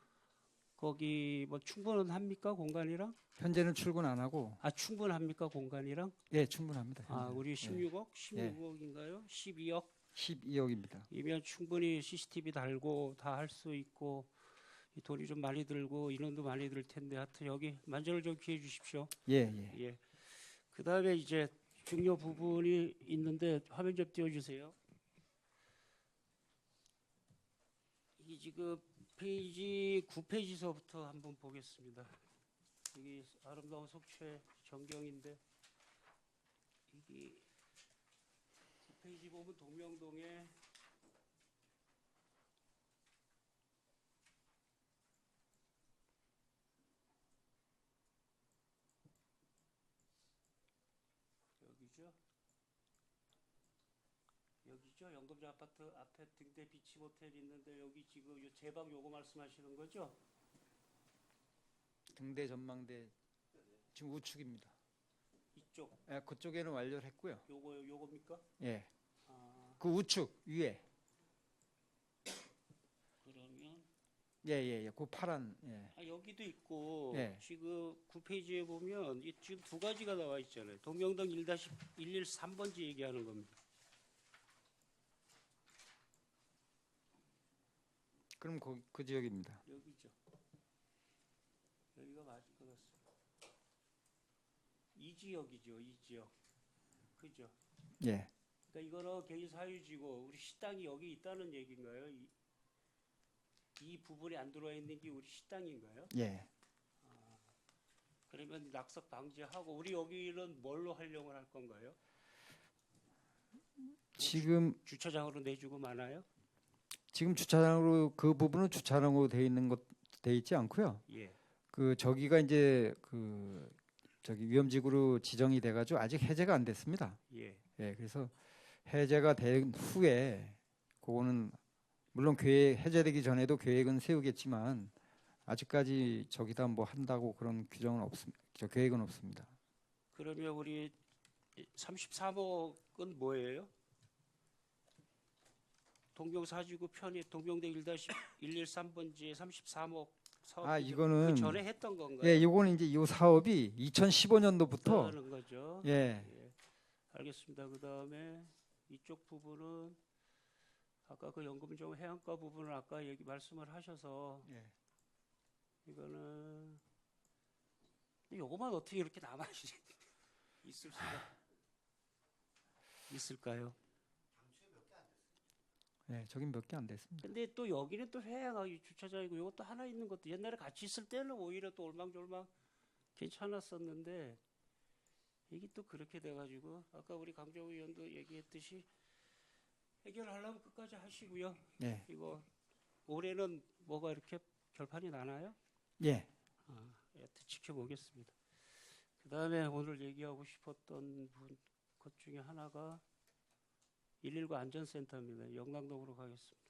거기 뭐 충분합니까 공간이랑? 현재는 출근 안 하고 충분합니까 공간이랑? 예, 충분합니다. 현재. 우리 예. 16억, 16억인가요? 12억 12억입니다. 이면 충분히 CCTV 달고 다 할 수 있고 이 돈이 좀 많이 들고 인원도 많이 들 텐데 하여튼 여기 만전을 좀 기해 주십시오. 예, 예. 예. 그다음에 이제 중요 부분이 있는데 화면 좀 띄워 주세요. 이 지금 페이지 9페이지서부터 한번 보겠습니다. 여기 아름다운 속초의 전경인데 이게 9페이지 보면 동명동에 여기죠. 영동자 아파트 앞에 등대 비치 모텔 있는데 여기 지금 요 제방 요거 말씀하시는 거죠? 등대 전망대 지금 우측입니다. 이쪽 예, 그쪽에는 완료를 했고요. 요겁니까? 예. 아, 그 우측 위에. 그러면 예, 예, 예. 그 파란. 예. 여기도 있고 예. 지금 9페이지에 보면 지금 두 가지가 나와 있잖아요. 동명동 1-113번지 얘기하는 겁니다. 그럼 그 지역입니다. 여기죠. 여기가 맞을 것 같습니다. 이 지역이죠. 이 지역. 그죠? 예. 그러니까 이거는 개인 사유지고 우리 식당이 여기 있다는 얘기인가요? 이 부분에 안 들어와 있는 게 우리 식당인가요? 예. 그러면 낙석 방지하고 우리 여기는 뭘로 활용을 할 건가요? 지금 주차장으로 내주고 마나요? 지금 주차장으로 그 부분은 주차장으로 돼 있지 않고요. 예. 그 저기가 이제 그 저기 위험지구로 지정이 돼 가지고 아직 해제가 안 됐습니다. 예. 예. 그래서 해제가 된 후에 그거는 물론 해제되기 전에도 계획은 세우겠지만 아직까지 저기다 뭐 한다고 그런 규정은 없습니다. 저 계획은 없습니다. 그러면 우리 33억은 뭐예요? 동명사지구 편입 동명대 1-113번지에 33억 사업. 이거는 그 전에 했던 건가요? 예, 이거는 이제 이 사업이 2015년도부터 하는 거죠. 예. 예. 알겠습니다. 그다음에 이쪽 부분은 아까 그 연금종 해안가 부분을 아까 말씀을 하셔서 예. 이거는 요거만 어떻게 이렇게 남아 있을까요? 예, 저긴 몇 개 안 됐습니다. 근데 또 여기는 또 해양하기 주차장이고 이것도 하나 있는 것도 옛날에 같이 있을 때는 오히려 또 올망졸망 괜찮았었는데 이게 또 그렇게 돼가지고 아까 우리 강정우 의원도 얘기했듯이 해결하려면 끝까지 하시고요. 예. 이거 올해는 뭐가 이렇게 결판이 나나요? 예. 여튼 지켜보겠습니다. 그다음에 오늘 얘기하고 싶었던 것 중에 하나가 119 안전센터입니다. 영남동으로 가겠습니다.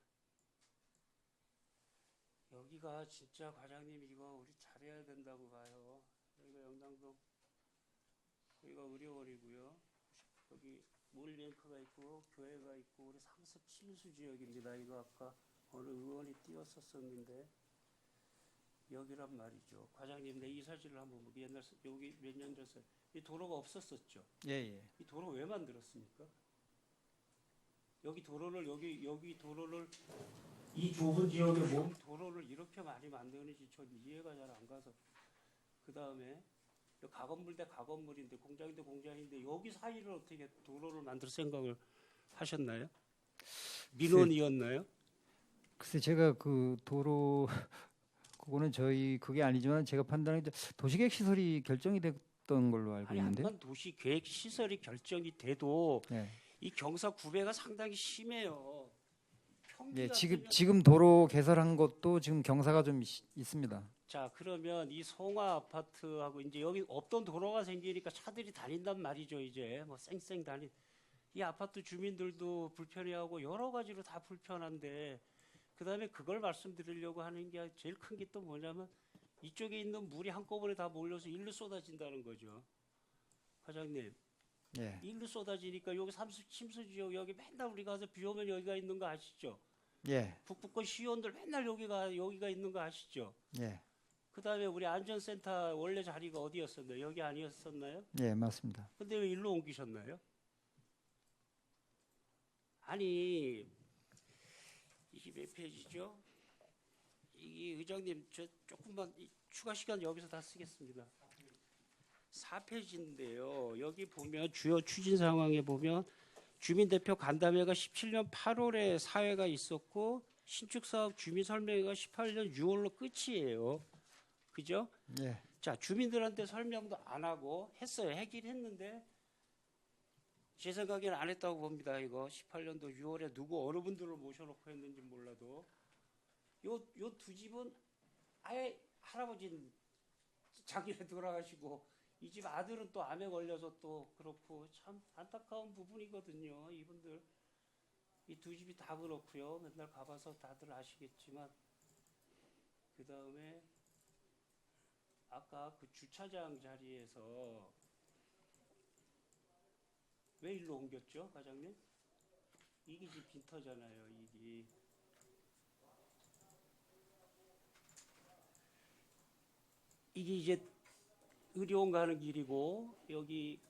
여기가 진짜 과장님 이거 우리 잘해야 된다고 봐요. 여기가 영남동, 여기가 의료원이고요. 여기 몰리뱅크가 있고 교회가 있고 우리 상습 침수 지역입니다. 이거 아까 어느 의원이 띄웠었었는데 여기란 말이죠. 과장님, 내 이 사진을 한번 보기. 옛날 여기 몇 년 전에 이 도로가 없었었죠. 예. 이 도로 왜 만들었습니까? 여기 도로를 여기 도로를 이 좁은 지역에 몸 도로를 이렇게 많이 만드는지 전 이해가 잘 안 가서. 그 다음에 가건물 대 가건물인데 공장인데 공장인데 여기 사이를 어떻게 도로를 만들 생각을 하셨나요? 민원이었나요? 글쎄 제가 그 도로 그거는 저희 그게 아니지만 제가 판단하기 도시계획 시설이 결정이 됐던 걸로 알고 아니 있는데. 한번 도시 계획 시설이 결정이 돼도 예. 이 경사 구배가 상당히 심해요. 예, 평지가 지금 도로 개설한 것도 지금 경사가 좀 있습니다. 자, 그러면 이 송화 아파트하고 이제 여기 없던 도로가 생기니까 차들이 다닌단 말이죠. 이제 뭐 쌩쌩 이 아파트 주민들도 불편해하고 여러 가지로 다 불편한데 그다음에 그걸 말씀드리려고 하는 게 제일 큰 게 또 뭐냐면 이쪽에 있는 물이 한꺼번에 다 몰려서 일로 쏟아진다는 거죠. 과장님, 예. 일로 쏟아지니까 여기 삼수 침수 지역 여기 맨날 우리 가서 비 오면 여기가 있는 거 아시죠? 예. 북부권 시의원들 맨날 여기가 있는 거 아시죠? 예. 그다음에 우리 안전센터 원래 자리가 어디였었나요? 여기 아니었었나요? 예, 맞습니다. 근데 왜 일로 옮기셨나요? 아니 이게 몇 페이지죠? 이 의장님 저 조금만 추가 시간 여기서 다 쓰겠습니다. 4페이지인데요. 여기 보면 주요 추진 상황에 보면 주민대표 간담회가 17년 8월에 사회가 있었고 신축사업 주민설명회가 18년 6월로 끝이에요. 그죠? 예. 자, 주민들한테 설명도 안 하고 했어요. 하긴 했는데 제 생각에는 안 했다고 봅니다. 이거 18년도 6월에 누구 어느 분들을 모셔놓고 했는지 몰라도 요 두 집은 아예 할아버지는 작년에 돌아가시고 이 집 아들은 또 암에 걸려서 또 그렇고 참 안타까운 부분이거든요. 이분들 이 두 집이 다 그렇고요. 맨날 가봐서 다들 아시겠지만 그 다음에 아까 그 주차장 자리에서 왜 일로 옮겼죠, 과장님? 이게 집 빈터잖아요, 이게 이제 의료원 가는 길이고 여기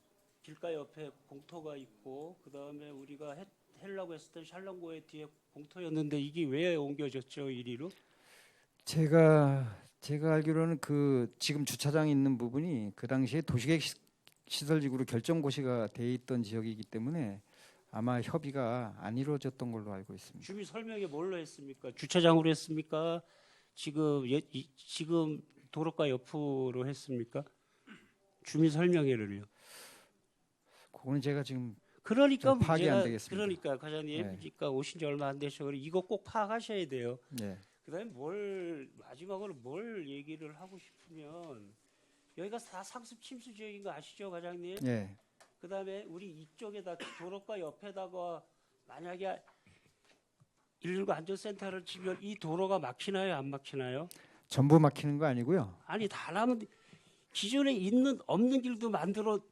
길가 옆에 공터가 있고 그 다음에 우리가 하려고 했었던 샬롬고의 뒤에 공터였는데 이게 왜 옮겨졌죠, 이리로? 제가 알기로는 그 지금 주차장 있는 부분이 그 당시에 도시계획 시설지구로 결정고시가 돼 있던 지역이기 때문에 아마 협의가 안 이루어졌던 걸로 알고 있습니다. 주민 설명회 뭘로 했습니까? 주차장으로 했습니까? 지금 도로가 옆으로 했습니까? 주민 설명회를요. 그거는 제가 지금 그러니까 좀 파악이 안 문제가 되겠습니다. 그러니까 과장님, 네. 그러니까 오신 지 얼마 안 되셔서 이거 꼭 파악하셔야 돼요. 예. 그다음에 마지막으로 뭘 얘기를 하고 싶으면 여기가 다 상습 침수 지역인 거 아시죠, 과장님? 예. 그다음에 우리 이쪽에다 도로가 옆에다가 만약에 119 안전센터를 지면 이 도로가 막히나요, 안 막히나요? 전부 막히는 거 아니고요. 아니 다라면 기존에 없는 길도 만들어서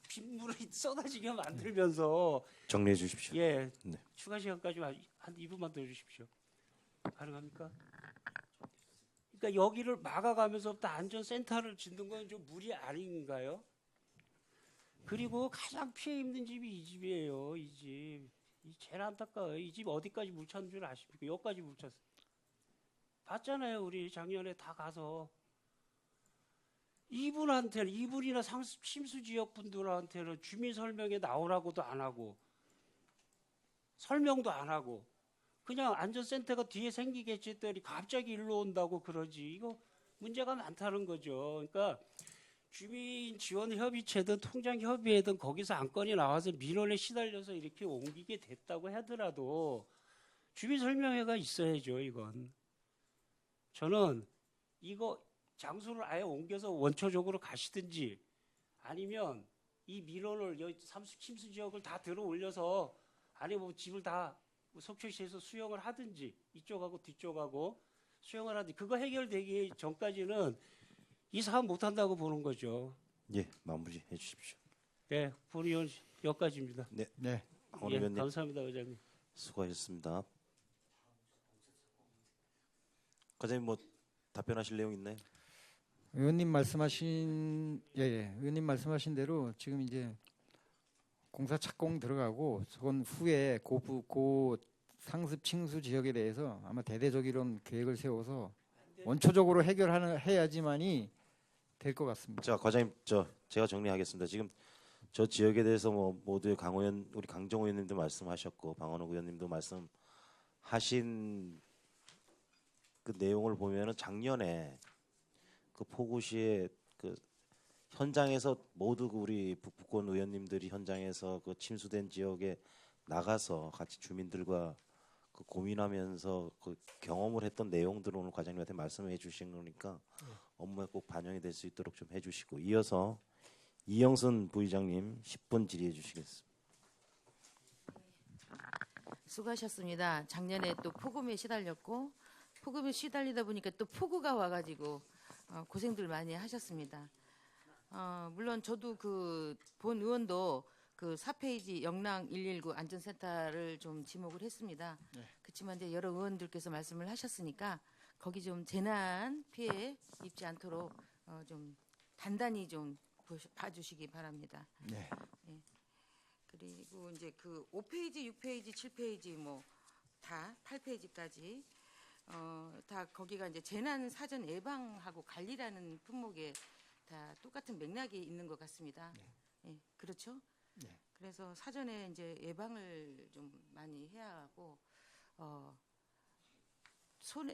빗물이 쏟아지게 만들면서 정리해 주십시오. 예, 네. 추가 시간까지 한 2분만 더 주십시오. 가능합니까? 그러니까 여기를 막아가면서부터 안전센터를 짓는 건 좀 무리 아닌가요? 그리고 가장 피해 입는 집이 이 집이에요. 이 집. 이 제일 안타까워요. 이 집 어디까지 물 찼는 줄 아십니까? 여기까지 물 찼어요. 봤잖아요. 우리 작년에 다 가서. 이분이나 상습 침수 지역 분들한테는 주민 설명에 나오라고도 안 하고 설명도 안 하고 그냥 안전센터가 뒤에 생기겠지 했더니 갑자기 일로 온다고 그러지. 이거 문제가 많다는 거죠. 그러니까 주민지원협의체든 통장협의회든 거기서 안건이 나와서 민원에 시달려서 이렇게 옮기게 됐다고 하더라도 주민설명회가 있어야죠. 이건 저는 이거 장소를 아예 옮겨서 원초적으로 가시든지 아니면 이 민원을 여기 삼수 침수 지역을 다 들어 올려서 아니 뭐 집을 다 속초시에서 수용을 하든지 이쪽하고 뒤쪽하고 수용을 하든지 그거 해결되기 전까지는 이 사업 못 한다고 보는 거죠. 예, 마무리해 주십시오. 네, 본의원 여기까지입니다. 네. 박원호 예, 의원님 감사합니다, 의장님. 수고하셨습니다. 과장님 뭐 답변하실 내용 있나요? 의원님 말씀하신 의원님 말씀하신 대로 지금 이제 공사 착공 들어가고 저건 후에 고 상습 칭수 지역에 대해서 아마 대대적이런 계획을 세워서 원초적으로 해야지만이 될 것 같습니다. 자, 과장님 제가 정리하겠습니다. 지금 저 지역에 대해서 뭐 모두의 우리 강정호 의원님도 말씀하셨고 방원호 의원님도 말씀하신 그 내용을 보면은 작년에 그 포구시의 그 현장에서 모두 우리 북부권 의원님들이 현장에서 그 침수된 지역에 나가서 같이 주민들과 그 고민하면서 그 경험을 했던 내용들을 오늘 과장님한테 말씀해 주신 거니까 업무에 꼭 반영이 될 수 있도록 좀 해주시고 이어서 이영순 부의장님 10분 질의해 주시겠습니다. 수고하셨습니다. 작년에 또 폭염에 시달렸고 폭염에 시달리다 보니까 또 폭우가 와가지고 고생들 많이 하셨습니다. 물론 저도 그 본 의원도 그 4페이지 영랑 119 안전센터를 좀 지목을 했습니다. 그렇지만 이제 여러 의원들께서 말씀을 하셨으니까 거기 좀 재난 피해 입지 않도록 좀 단단히 좀 봐주시기 바랍니다. 네. 예. 그리고 이제 그 5페이지, 6페이지, 7페이지 뭐 다 8페이지까지 다 거기가 이제 재난 사전 예방하고 관리라는 품목에 다 똑같은 맥락이 있는 것 같습니다. 예, 그렇죠? 네. 그래서 사전에 이제 예방을 좀 많이 해야 하고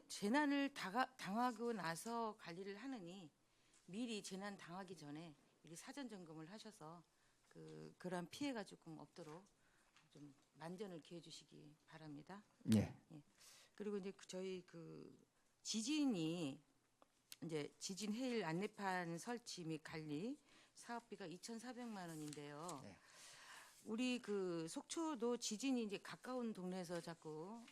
재난을 당하고 나서 관리를 하느니 미리 재난 당하기 전에 미리 사전 점검을 하셔서 그러한 피해가 조금 없도록 좀 만전을 기해 주시기 바랍니다. 네. 그리고 이제 저희 그 지진이 이제 지진 해일 안내판 설치 및 관리 사업비가 2,400만 원인데요. 네. 우리 그 속초도 지진이 이제 가까운 동네에서 자꾸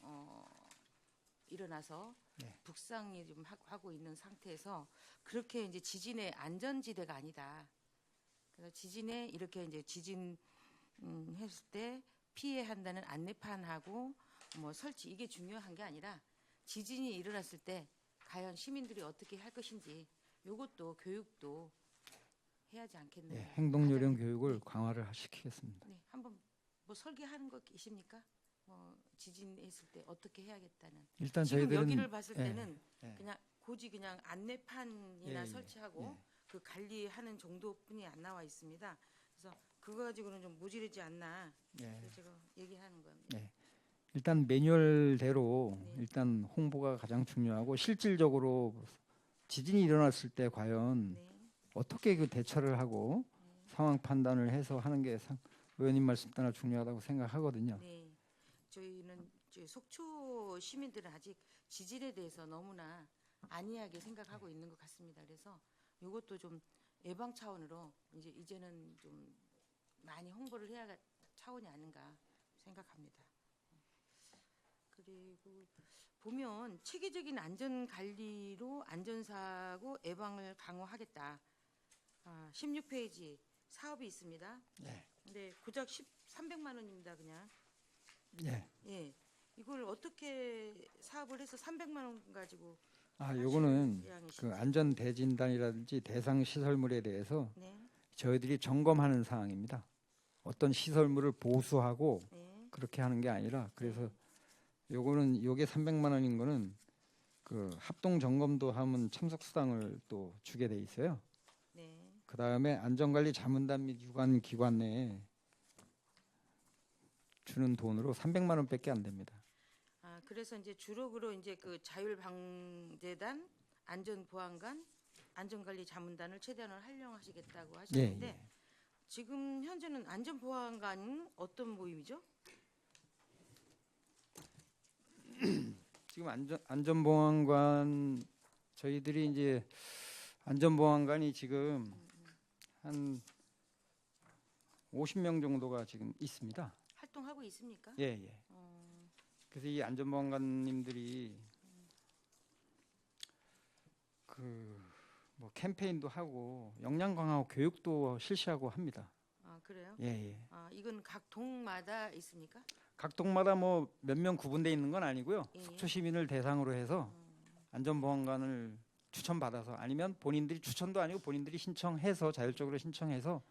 일어나서 네. 북상이 좀 하고 있는 상태에서 그렇게 이제 지진의 안전지대가 아니다. 그래서 지진에 이렇게 이제 지진 했을 때 피해한다는 안내판하고 뭐 설치 이게 중요한 게 아니라 지진이 일어났을 때 과연 시민들이 어떻게 할 것인지 이것도 교육도 해야 하지 않겠느냐. 네. 행동 요령 교육을 강화를 시키겠습니다. 네, 한번 뭐 설계하는 거 계십니까? 지진했을 때 어떻게 해야겠다는. 일단 지금 저희들은 여기를 봤을 예, 때는 예. 그냥 그냥 안내판이나 예, 예, 설치하고 예. 그 관리하는 정도뿐이 안 나와 있습니다. 그래서 그거 가지고는 좀 모자르지 않나. 예. 그래서 제가 얘기하는 겁니다. 네. 일단 매뉴얼대로 네. 일단 홍보가 가장 중요하고 실질적으로 지진이 일어났을 때 과연 네. 어떻게 그 대처를 하고 상황 판단을 해서 하는 게 의원님 말씀 따라 중요하다고 생각하거든요. 네. 저희는 이제 속초 시민들은 아직 지진에 대해서 너무나 안이하게 생각하고 있는 것 같습니다. 그래서 이것도 좀 예방 차원으로 이제는 좀 많이 홍보를 해야 할 차원이 아닌가 생각합니다. 그리고 보면 체계적인 안전 관리로 안전사고 예방을 강화하겠다. 16페이지 사업이 있습니다. 네. 근데 고작 300만 원입니다, 그냥. 예. 예. 이걸 어떻게 사업을 해서 300만 원 가지고 요거는 모양이시죠? 그 안전 대진단이라든지 대상 시설물에 대해서 네. 저희들이 점검하는 사항입니다. 어떤 시설물을 보수하고 네. 그렇게 하는 게 아니라 그래서 요게 300만 원인 거는 그 합동 점검도 하면 참석 수당을 또 주게 돼 있어요. 네. 그다음에 안전관리 자문단 및 유관 기관 내에 주는 돈으로 300만 원밖에 안 됩니다. 그래서 이제 주로 이제 그 자율방재단, 안전보안관, 안전관리 자문단을 최대한을 활용하시겠다고 하시는데 예. 지금 현재는 안전보안관은 어떤 모임이죠? 지금 안전보안관 저희들이 이제 안전보안관이 지금 한 50명 정도가 지금 있습니다. 활동하고 있습니까? 예, 예. 그래서 이 안전보안관님들이 그 뭐 캠페인도 하고 역량 강화 교육도 실시하고 합니다. 아, 그래요? 예, 예. 아, 이건 각 동마다 있습니까? 각 동마다 뭐 몇 명 구분돼 있는 건 아니고요. 예. 속초 시민을 대상으로 해서 안전보안관을 추천받아서 아니면 본인들이 추천도 아니고 본인들이 신청해서 자율적으로 신청해서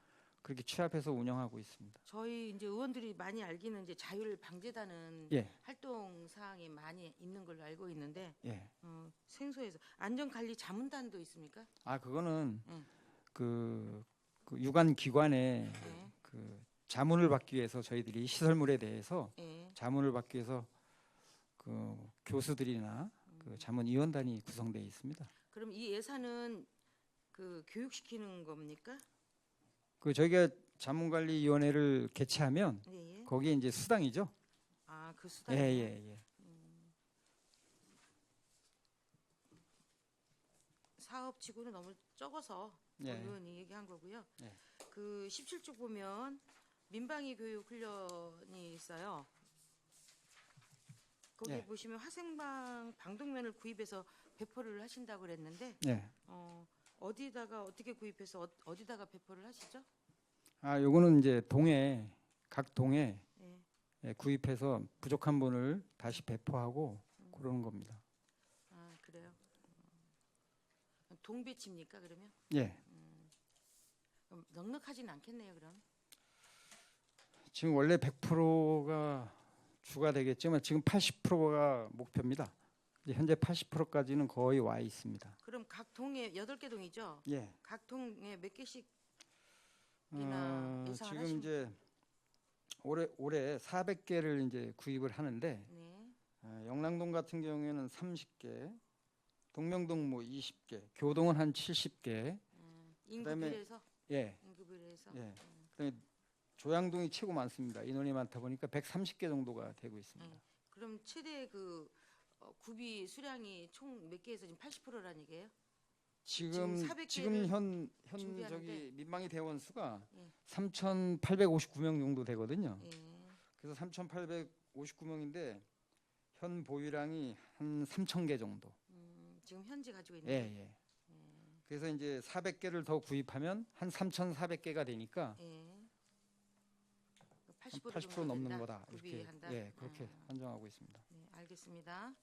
그렇게 취합해서 운영하고 있습니다. 저희 이제 의원들이 많이 알기는 이제 자율방재단은 예, 활동 사항이 많이 있는 걸로 알고 있는데 예. 생소해서 안전관리 자문단도 있습니까? 아 그거는 음. 그 유관 기관에 예. 그 자문을 받기 위해서 저희들이 시설물에 대해서 예. 자문을 받기 위해서 그 교수들이나 그 자문위원단이 구성되어 있습니다. 그럼 이 예산은 그 교육시키는 겁니까? 그 저희가 자문관리위원회를 개최하면 네. 거기에 이제 수당이죠. 아, 그 예, 수당. 예, 예. 사업치고는 너무 적어서 예. 의원이 얘기한 거고요. 예. 그 17쪽 보면 민방위 교육 훈련이 있어요. 거기 예. 보시면 화생방 방독면을 구입해서 배포를 하신다고 그랬는데 예. 어디다가 어떻게 구입해서 어디다가 배포를 하시죠? 아, 요거는 이제 동에 각 동에 예. 예, 구입해서 부족한 분을 다시 배포하고 그러는 겁니다. 아, 그래요. 동배치입니까 그러면? 예. 그럼 넉넉하진 않겠네요 그럼. 지금 원래 100%가 주가 되겠지만 지금 80%가 목표입니다. 이제 현재 80%까지는 거의 와 있습니다. 그럼 각 동에 8개 동이죠? 예. 각 동에 몇 개씩 이나 예상을 지금 하신- 이제 올해 400개를 이제 구입을 하는데 네. 영랑동 같은 경우에는 30개, 동명동 뭐 20개, 교동은 한 70개. 그다음에- 인구비례해서 예. 인구비례해서 예. 그다음에 조양동이 최고 많습니다. 인원이 많다 보니까 130개 정도가 되고 있습니다. 그럼 최대 그 구비 수량이 총 몇 개에서 지금 80%라는 얘기예요? 지금 400 지금 개를 현 준비하는데- 저기 민방위 대원 수가 예. 3,859명 정도 되거든요. 예. 그래서 3,859명인데 현 보유량이 한 3,000개 정도. 지금 현재 가지고 예, 있는 게. 예. 그래서 이제 400개를 더 구입하면 한 3,400개가 되니까 예. 한 80% 80% 넘는 거다. 이렇게 구비한다. 예, 그렇게 한정하고 있습니다. 네, 알겠습니다.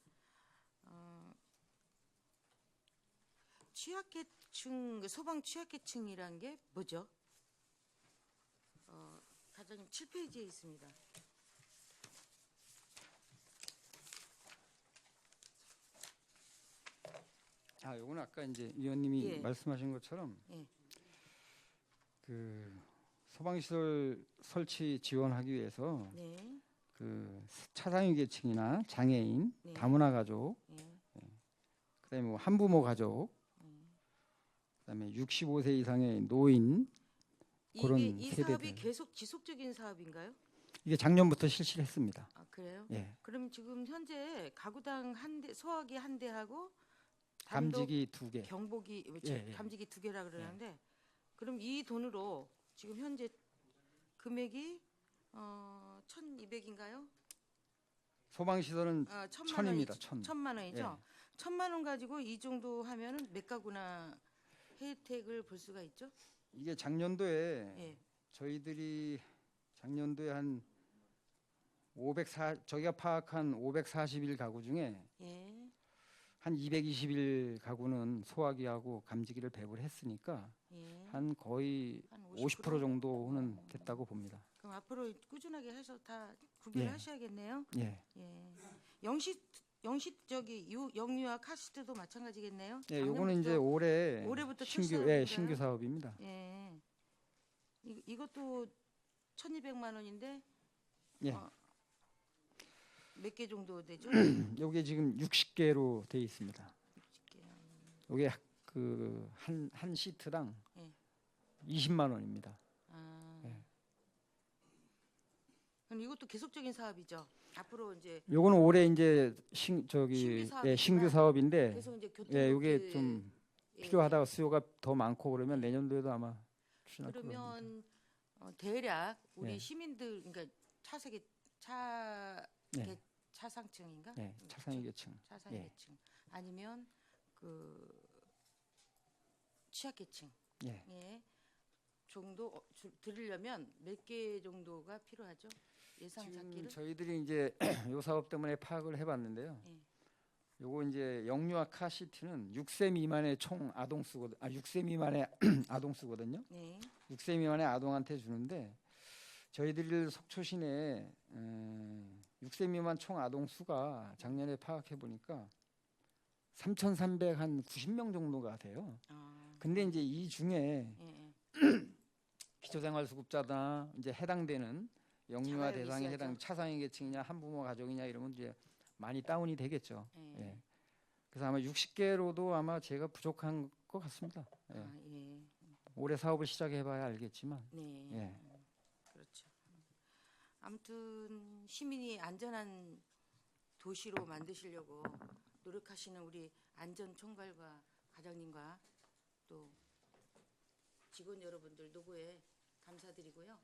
취약계층 소방 취약계층이란 게 뭐죠? 과장님 7페이지에 있습니다. 아, 요거는 아까 이제 위원님이 예. 말씀하신 것처럼 예. 그 소방시설 설치 지원하기 위해서 네. 그 차상위 계층이나 장애인, 네. 다문화 가족, 예. 그다음에 뭐 한부모 가족, 그다음에 65세 이상의 노인 그런 이 사업이 세대들. 계속 지속적인 사업인가요? 이게 작년부터 실시를 했습니다. 아, 그래요? 예. 그럼 지금 현재 가구당 한 대, 소화기 한 대하고 단독 감지기 2개. 경보기 예, 예. 감지기 2개라 그러는데 그럼 이 돈으로 지금 현재 금액이 1,200인가요? 소방시설은 1,000만 원이죠. 1,000입니다. 1,000. 1,000만 원이죠. 예. 1,000만 원 가지고 이 정도 하면은 몇 가구나 혜택을 볼 수가 있죠? 이게 작년도에 예. 저희들이 작년도에 한 저희가 파악한 541 가구 중에 예. 한 221 가구는 소화기하고 감지기를 배부를 했으니까 예. 한 거의 한 50% 정도는 됐다고 봅니다. 그럼 앞으로 꾸준하게 해서 다 구비를 예. 하셔야겠네요. 예. 예. 영시 저기 영유아 카시트도 마찬가지겠네요. 예, 요거는 이제 올해부터 신규 출시하는 신규 건가요? 사업입니다. 예. 이것도 1,200만 원인데 예. 몇 개 정도 되죠? 요게 지금 60개로 돼 있습니다. 요게 그 한 시트당 예. 20만 원입니다. 아. 예. 그럼 이것도 계속적인 사업이죠. 앞으로 이제 요거는 올해 이제 신규 사업이지만 신규 사업인데 계속 이제 교통 예, 이게 좀 필요하다가 수요가 더 많고 그러면 내년도에도 아마 추진할 겁니다. 그러면 대략 우리 예. 시민들 그러니까 차세계 차 예. 차상층인가? 예, 차상위 계층. 차상위 예. 계층 아니면 그 취약계층 예. 예. 정도 드리려면 몇 개 정도가 필요하죠? 예상 지금 잡기를? 저희들이 이제 요 사업 때문에 파악을 해봤는데요. 예. 요거 이제 영유아 카시트는 6세 미만의 총 아동 수거든. 6세 미만의 아동 수거든요. 네. 6세 미만의 아동한테 주는데 저희들이 속초 시내에 6세 미만 총 아동 수가 작년에 파악해 보니까 3,390명 정도가 돼요. 아, 근데 이제 이 중에 예. 기초생활수급자나 이제 해당되는 영유아 자가용이 대상에 있어야죠. 해당 차상위 계층이냐 한부모 가족이냐 이러면 이제 많이 다운이 되겠죠. 예. 예. 그래서 아마 60개로도 아마 제가 부족한 것 같습니다. 예. 아, 예. 올해 사업을 시작해봐야 알겠지만, 네. 예. 그렇죠. 아무튼 시민이 안전한 도시로 만드시려고 노력하시는 우리 안전총괄과 과장님과 또 직원 여러분들 노고에 감사드리고요.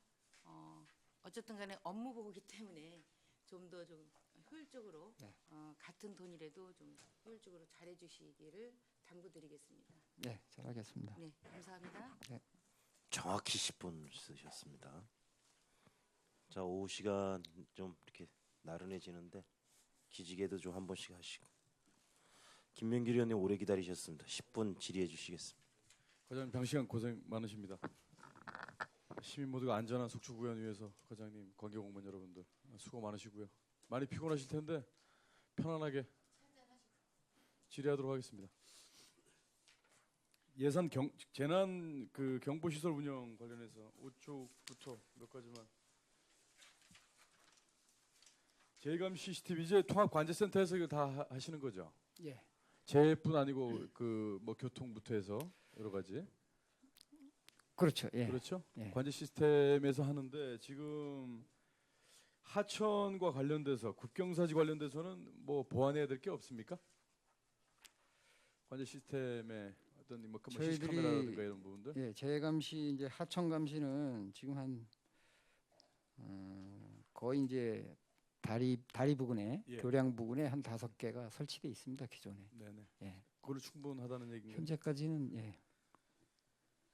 어쨌든 간에 업무 보고기 때문에 좀 더 좀 효율적으로 네. 같은 돈이라도 좀 효율적으로 잘해주시기를 당부드리겠습니다. 네, 잘하겠습니다. 네, 감사합니다. 정확히 10분 쓰셨습니다. 자, 오후 시간 좀 이렇게 나른해지는데 기지개도 좀 한 번씩 하시고. 김명길 의원님 오래 기다리셨습니다. 10분 질의해 주시겠습니다. 과장님 장시간 고생 많으십니다. 시민 모두가 안전한 속초 구현 위해서 과장님, 관계공무원 여러분들 수고 많으시고요. 많이 피곤하실 텐데 편안하게 질의하도록 하겠습니다. 예산 재난 경보시설 운영 관련해서 5쪽부터 몇 가지만. 재감 CCTV 이제 통합관제센터에서 이거 다 하시는 거죠? 예. 재뿐 아니고 뭐 교통부터 해서 여러 가지. 그렇죠. 예. 그렇죠? 예. 관제 시스템에서 하는데 지금 하천과 관련돼서 국경사지 관련돼서는 뭐 보완해야 될 게 없습니까? 관제 시스템에 어떤 뭐 저희들이 시스카메라라든가 이런 부분들. 예, 재감시 이제 하천 감시는 지금 한 거의 이제 다리 부근에 예. 교량 부근에 한 5개가 설치돼 있습니다. 기존에. 네네. 예. 그걸로 충분하다는 얘기인가요? 현재까지는 예.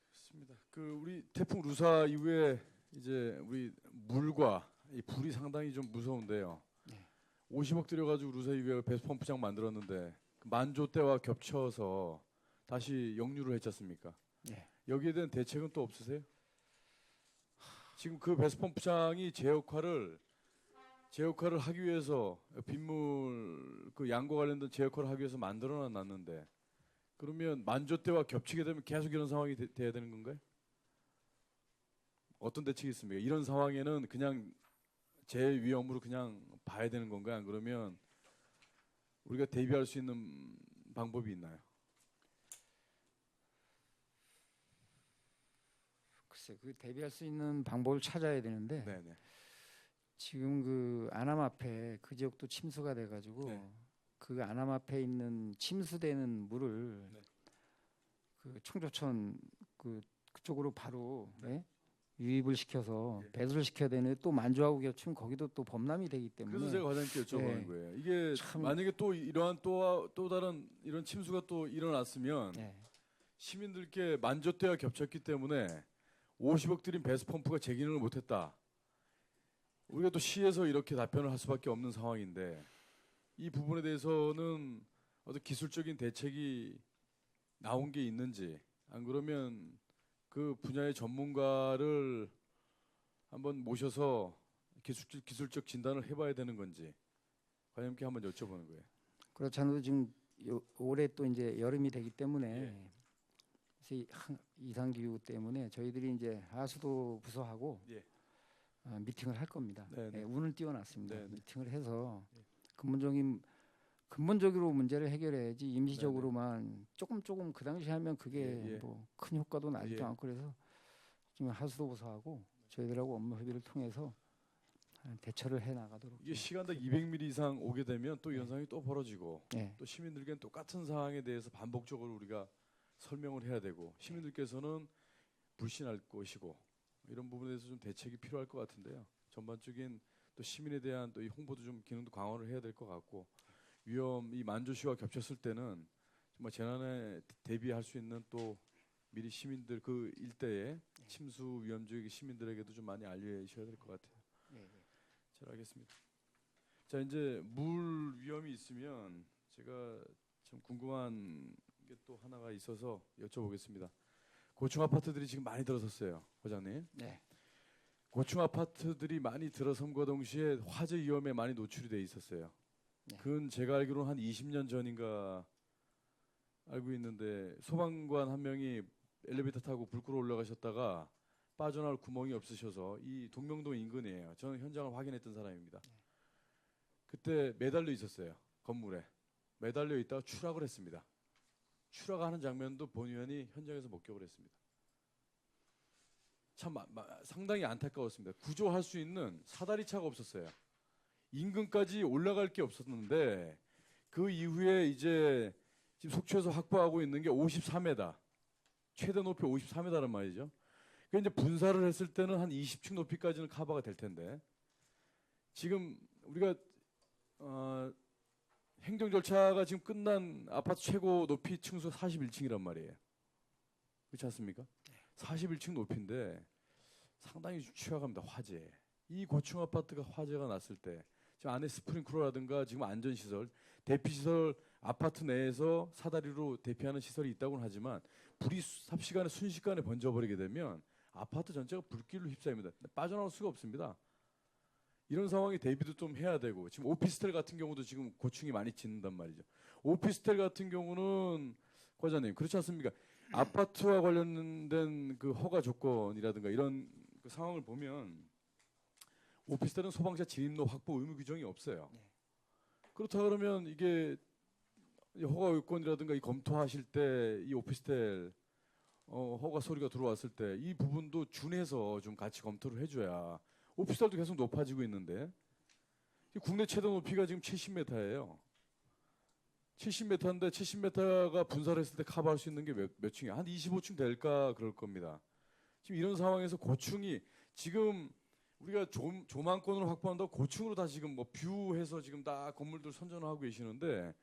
그렇습니다. 우리 태풍 루사 이후에 이제 우리 물과 이 불이 상당히 좀 무서운데요. 네. 50억 들여가지고 루사 이후에 배수 펌프장 만들었는데 그 만조 때와 겹쳐서 다시 역류를 했지 않습니까? 네. 여기에 대한 대책은 또 없으세요? 지금 그 배수 펌프장이 제 역할을 하기 위해서 빗물 양과 관련된 제 역할을 하기 위해서 만들어 놨는데 그러면 만조 때와 겹치게 되면 계속 이런 상황이 돼야 되는 건가요? 어떤 대책이 있습니까? 이런 상황에는 그냥 제 위험으로 그냥 봐야 되는 건가요? 안 그러면 우리가 대비할 수 있는 방법이 있나요? 글쎄 그 대비할 수 있는 방법을 찾아야 되는데 네네. 지금 그 안암 앞에 그 지역도 침수가 돼가지고 네. 그 안암 앞에 있는 침수되는 물을 네. 그 청조천 그쪽으로 바로 네. 예? 유입을 시켜서 예. 배수를 시켜야 되는데 또 만조하고 겹치면 거기도 또 범람이 되기 때문에 그래서 제가 과장님께 여쭤보는 예. 거예요. 이게 참- 만약에 또 이러한 또 다른 이런 침수가 또 일어났으면 예. 시민들께 만조 때와 겹쳤기 때문에 50억 들인 배수 펌프가 재기능을 못했다. 우리가 또 시에서 이렇게 답변을 할 수밖에 없는 상황인데 이 부분에 대해서는 어떤 기술적인 대책이 나온 게 있는지 안 그러면 그 분야의 전문가를 한번 모셔서 기술적 진단을 해봐야 되는 건지 과장님께 한번 여쭤보는 거예요. 그렇지 않아도 지금 올해 또 이제 여름이 되기 때문에 예. 그래서 이상 기후 때문에 저희들이 이제 하수도 부서하고 예. 미팅을 할 겁니다. 네네. 예, 운을 띄워놨습니다. 네네. 미팅을 해서 예. 근본적으로 문제를 해결해야지 임시적으로만 조금 그 당시 하면 그게 예, 예. 뭐 큰 효과도 나지도 예. 않고 그래서 지금 하수도 부서하고 저희들하고 업무 협의를 통해서 대처를 해 나가도록. 이게 시간당 200mm 이상 오게 되면 또 이 네. 현상이 또 벌어지고 네. 또 시민들께는 똑같은 사항에 대해서 반복적으로 우리가 설명을 해야 되고 시민들께서는 불신할 것이고 이런 부분에 대해서 좀 대책이 필요할 것 같은데요. 전반적인 또 시민에 대한 또 이 홍보도 좀 기능도 강화를 해야 될 것 같고 이 만조시와 겹쳤을 때는 정말 재난에 대비할 수 있는 또 미리 시민들 그 일대에 침수 위험 지역의 시민들에게도 좀 많이 알려주셔야 될 것 같아요. 잘 알겠습니다. 자 이제 물 위험이 있으면 제가 좀 궁금한 게 또 하나가 있어서 여쭤보겠습니다. 고층 아파트들이 지금 많이 들어섰어요, 과장님. 네. 고층 아파트들이 많이 들어섬과 동시에 화재 위험에 많이 노출이 돼 있었어요. 네. 그건 제가 알기로는 한 20년 전인가 알고 있는데 소방관 한 명이 엘리베이터 타고 불 끄러 올라가셨다가 빠져나올 구멍이 없으셔서 이 동명동 인근이에요. 저는 현장을 확인했던 사람입니다. 그때 매달려 있었어요. 건물에. 매달려 있다가 추락을 했습니다. 추락하는 장면도 본 의원이 현장에서 목격을 했습니다. 참 상당히 안타까웠습니다. 구조할 수 있는 사다리차가 없었어요. 인근까지 올라갈 게 없었는데 그 이후에 이제 지금 속초에서 확보하고 있는 게 54m. 최대 높이 54m란 말이죠. 그 이제 분사를 했을 때는 한 20층 높이까지는 커버가 될 텐데 지금 우리가 행정 절차가 지금 끝난 아파트 최고 높이 층수 41층이란 말이에요. 그렇지 않습니까? 41층 높이인데 상당히 취약합니다. 화재. 이 고층 아파트가 화재가 났을 때 지금 안에 스프링클러라든가 지금 안전시설, 대피시설 아파트 내에서 사다리로 대피하는 시설이 있다고는 하지만 불이 삽시간에 순식간에 번져버리게 되면 아파트 전체가 불길로 휩싸입니다. 빠져나올 수가 없습니다. 이런 상황에 대비도 좀 해야 되고 지금 오피스텔 같은 경우도 지금 고층이 많이 짓는단 말이죠. 오피스텔 같은 경우는 과장님 그렇지 않습니까? 아파트와 관련된 그 허가 조건이라든가 이런 그 상황을 보면 오피스텔은 소방차 진입로 확보 의무 규정이 없어요. 그렇다 그러면 이게 허가 요건이라든가 이 검토하실 때 이 오피스텔 허가 소리가 들어왔을 때 이 부분도 준해서 좀 같이 검토를 해줘야 오피스텔도 계속 높아지고 있는데 국내 최대 높이가 지금 70m예요. 70m인데 70m가 분사를 했을 때 커버할 수 있는 게 몇 층이야? 한 25층 될까 그럴 겁니다. 지금 이런 상황에서 고층이 지금 우리가 조망권을 확보한다고 고층으로 다 지금 뭐 뷰해서 지금 다 건물들 선전하고 계시는데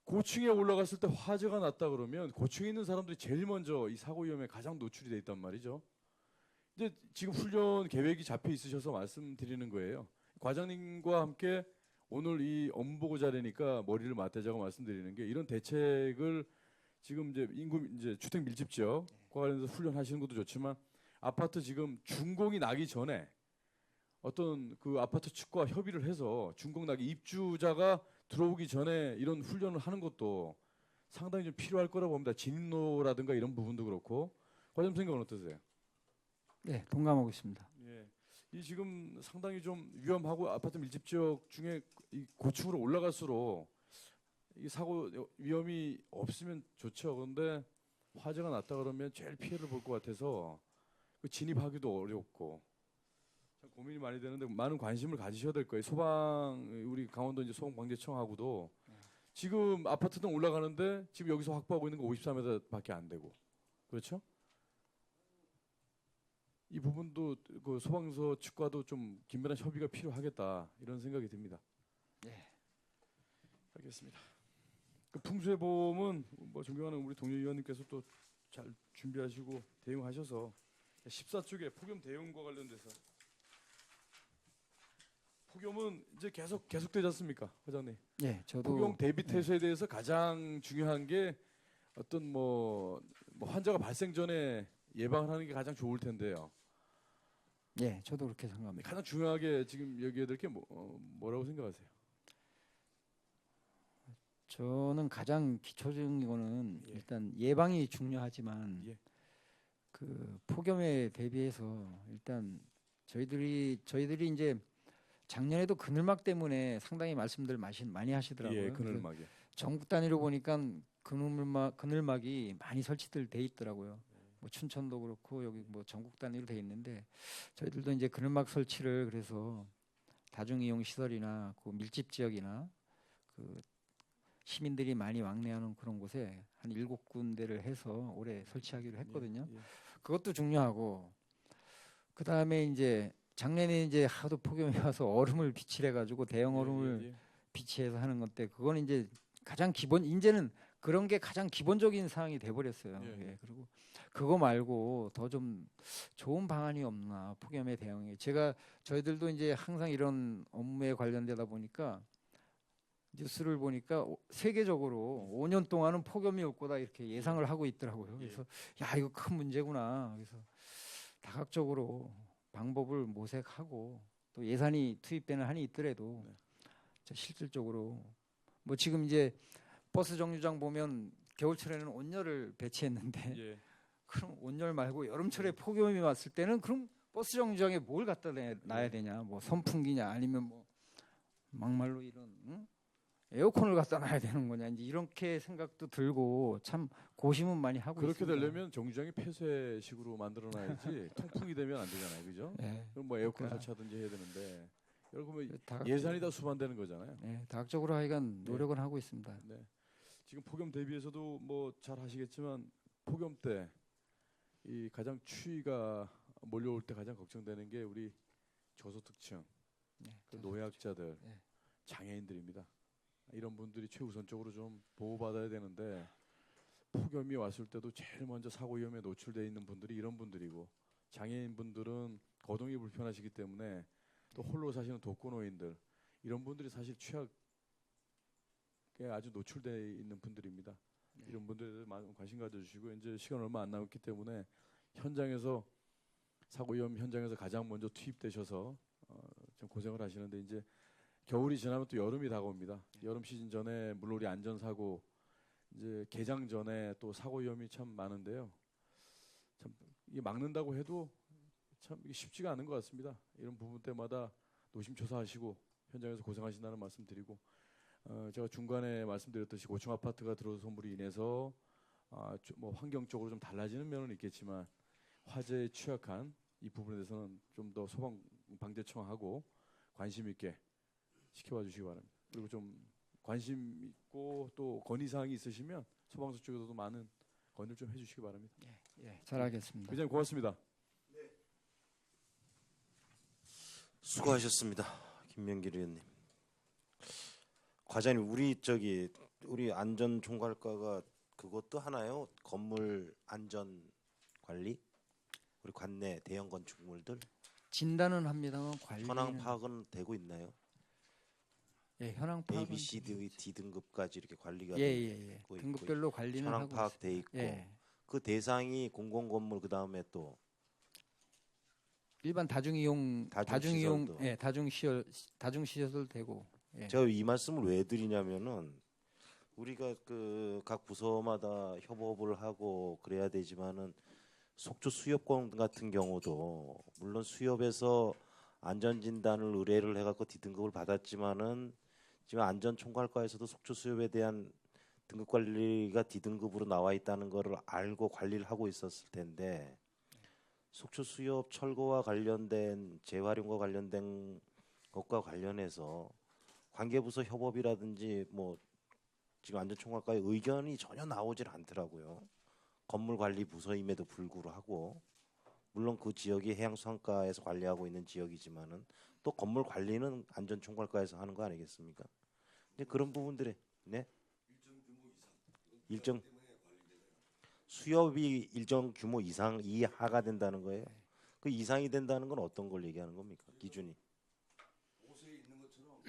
고층에 올라갔을 때 화재가 났다 그러면 고층에 있는 사람들이 제일 먼저 이 사고 위험에 가장 노출이 돼 있단 말이죠. 이제 지금 훈련 계획이 잡혀 있으셔서 말씀드리는 거예요. 과장님과 함께 오늘 이 업무보고 자리니까 머리를 맞대자고 말씀드리는 게 이런 대책을 지금 이제 인구 이제 주택 밀집 지역과 관련해서 훈련하시는 것도 좋지만 아파트 지금 준공이 나기 전에 어떤 그 아파트 측과 협의를 해서 준공 나기 입주자가 들어오기 전에 이런 훈련을 하는 것도 상당히 좀 필요할 거라고 봅니다. 진입로라든가 이런 부분도 그렇고 과장님 생각은 어떠세요? 네, 동감하고 있습니다. 예, 이 지금 상당히 좀 위험하고 아파트 밀집 지역 중에 이 고층으로 올라갈수록 이 사고 위험이 없으면 좋죠. 그런데 화재가 났다 그러면 제일 피해를 볼 것 같아서 그 진입하기도 어렵고 참 고민이 많이 되는데 많은 관심을 가지셔야 될 거예요. 우리 강원도 이제 소방방재청하고도 지금 아파트 등 올라가는데 지금 여기서 확보하고 있는 거 54m밖에 안 되고 그렇죠? 이 부분도 그 소방서 측과도 좀 긴밀한 협의가 필요하겠다 이런 생각이 듭니다. 네. 알겠습니다. 그 풍수해보험은 뭐 존경하는 우리 동료 위원님께서 또 잘 준비하시고 대응하셔서 14쪽에 폭염 대응과 관련돼서 폭염은 이제 계속되지 않습니까, 회장님? 네, 저도 폭염 대비 태세에 대해서 가장 중요한 게 어떤 뭐 환자가 발생 전에 예방을 하는 게 가장 좋을 텐데요. 네, 저도 그렇게 생각합니다. 가장 중요하게 지금 여기에 될 게 뭐라고 생각하세요? 저는 가장 기초적인 거는 예. 일단 예방이 중요하지만 예. 그 폭염에 대비해서 일단 저희들이 이제 작년에도 그늘막 때문에 상당히 말씀들 많이 하시더라고요. 예, 그래서 그늘막이. 전국 단위로 보니까 그늘막이 많이 설치들 돼 있더라고요. 뭐 춘천도 그렇고 여기 뭐 전국 단위로 돼 있는데 저희들도 이제 그늘막 설치를 그래서 다중이용 시설이나 그 밀집 지역이나 그 시민들이 많이 왕래하는 그런 곳에 한 7군데를 해서 올해 설치하기로 했거든요. 예, 예. 그것도 중요하고 그 다음에 이제 작년에 이제 하도 폭염이 와서 얼음을 비칠해 가지고 대형 얼음을 예, 예. 비치해서 하는 건데 그거는 이제 가장 기본 이제는 그런 게 가장 기본적인 사항이 돼 버렸어요. 예. 예. 그리고 그거 말고 더 좀 좋은 방안이 없나 폭염에 대응해. 저희들도 이제 항상 이런 업무에 관련되다 보니까 뉴스를 보니까 세계적으로 5년 동안은 폭염이 올 거다 이렇게 예상을 하고 있더라고요. 그래서 야 이거 큰 문제구나. 그래서 다각적으로 방법을 모색하고 또 예산이 투입되는 한이 있더라도 네. 저 실질적으로 뭐 지금 이제 버스 정류장 보면 겨울철에는 온열을 배치했는데 예. 그럼 온열 말고 여름철에 폭염이 왔을 때는 그럼 버스 정류장에 뭘 갖다 놔야 되냐? 뭐 선풍기냐 아니면 뭐 막말로 이런 에어컨을 갖다 놔야 되는 거냐? 이제 이렇게 생각도 들고 참 고심은 많이 하고 그렇게 있습니다. 되려면 정류장이 폐쇄식으로 만들어놔야지 통풍이 되면 안 되잖아요, 그죠? 예. 그럼 뭐 에어컨 그러니까. 설치하든지 해야 되는데 여러분 다각적으로- 예산이 다 수반되는 거잖아요. 네, 다각적으로 하여간 노력은 하고 있습니다. 네. 지금 폭염 대비해서도 뭐 잘 하시겠지만 폭염 때 이 가장 추위가 몰려올 때 가장 걱정되는 게 우리 저소득층, 네, 그 노약자들, 네. 장애인들입니다. 이런 분들이 최우선적으로 좀 보호받아야 되는데 폭염이 왔을 때도 제일 먼저 사고 위험에 노출되어 있는 분들이 이런 분들이고 장애인 분들은 거동이 불편하시기 때문에 또 홀로 사시는 독거노인들 이런 분들이 사실 취약에 아주 노출되어 있는 분들입니다. 이런 분들에 많은 관심 가져주시고 이제 시간 얼마 안 남았기 때문에 현장에서 사고 위험 현장에서 가장 먼저 투입되셔서 좀 고생을 하시는데 이제 겨울이 지나면 또 여름이 다가옵니다. 여름 시즌 전에 물놀이 안전사고 이제 개장 전에 또 사고 위험이 참 많은데요. 참 이게 막는다고 해도 참 이게 쉽지가 않은 것 같습니다. 이런 부분 때마다 노심초사하시고 현장에서 고생하신다는 말씀드리고 제가 중간에 말씀드렸듯이 고층 아파트가 들어서 선물이 인해서 뭐 환경적으로 좀 달라지는 면은 있겠지만 화재에 취약한 이 부분에 대해서는 좀 더 소방방재청하고 관심 있게 지켜봐 주시기 바랍니다. 그리고 좀 관심 있고 또 건의 사항이 있으시면 소방서 쪽에서도 많은 건의를 좀 해주시기 바랍니다. 예, 잘하겠습니다. 회장님 고맙습니다. 수고하셨습니다. 김명길 의원님. 과장님 우리 안전총괄과가 그것도 하나요? 건물 안전 관리? 우리 관내 대형 건축물들 진단은 합니다만 관리는 현황 파악은 되고 있나요? 예, 현황 A, 파악은 B, C, D 등급까지 이렇게 관리가 예. 되고 있고 등급별로 관리는 현황 하고 파악돼 있습니다. 있고 예. 그 대상이 공공건물 그 다음에 또 일반 다중이용 다중시설도. 예, 다중시설도 되고 예. 제가 이 말씀을 왜 드리냐면은 우리가 그 각 부서마다 협업을 하고 그래야 되지만은 속초 수협권 같은 경우도 물론 수협에서 안전진단을 의뢰를 해갖고 D등급을 받았지만은 지금 안전총괄과에서도 속초 수협에 대한 등급 관리가 D등급으로 나와 있다는 것을 알고 관리를 하고 있었을 텐데 속초 수협 철거와 관련된 재활용과 관련된 것과 관련해서 관계부서 협업이라든지 뭐 지금 안전총괄과의 의견이 전혀 나오질 않더라고요. 건물 관리 부서임에도 불구하고 물론 그 지역이 해양수산과에서 관리하고 있는 지역이지만은 또 건물 관리는 안전총괄과에서 하는 거 아니겠습니까? 근데 그런 부분들에 네 일정 수협이 일정 규모 이상 이하가 된다는 거예요. 그 이상이 된다는 건 어떤 걸 얘기하는 겁니까? 기준이 옷에 있는 것처럼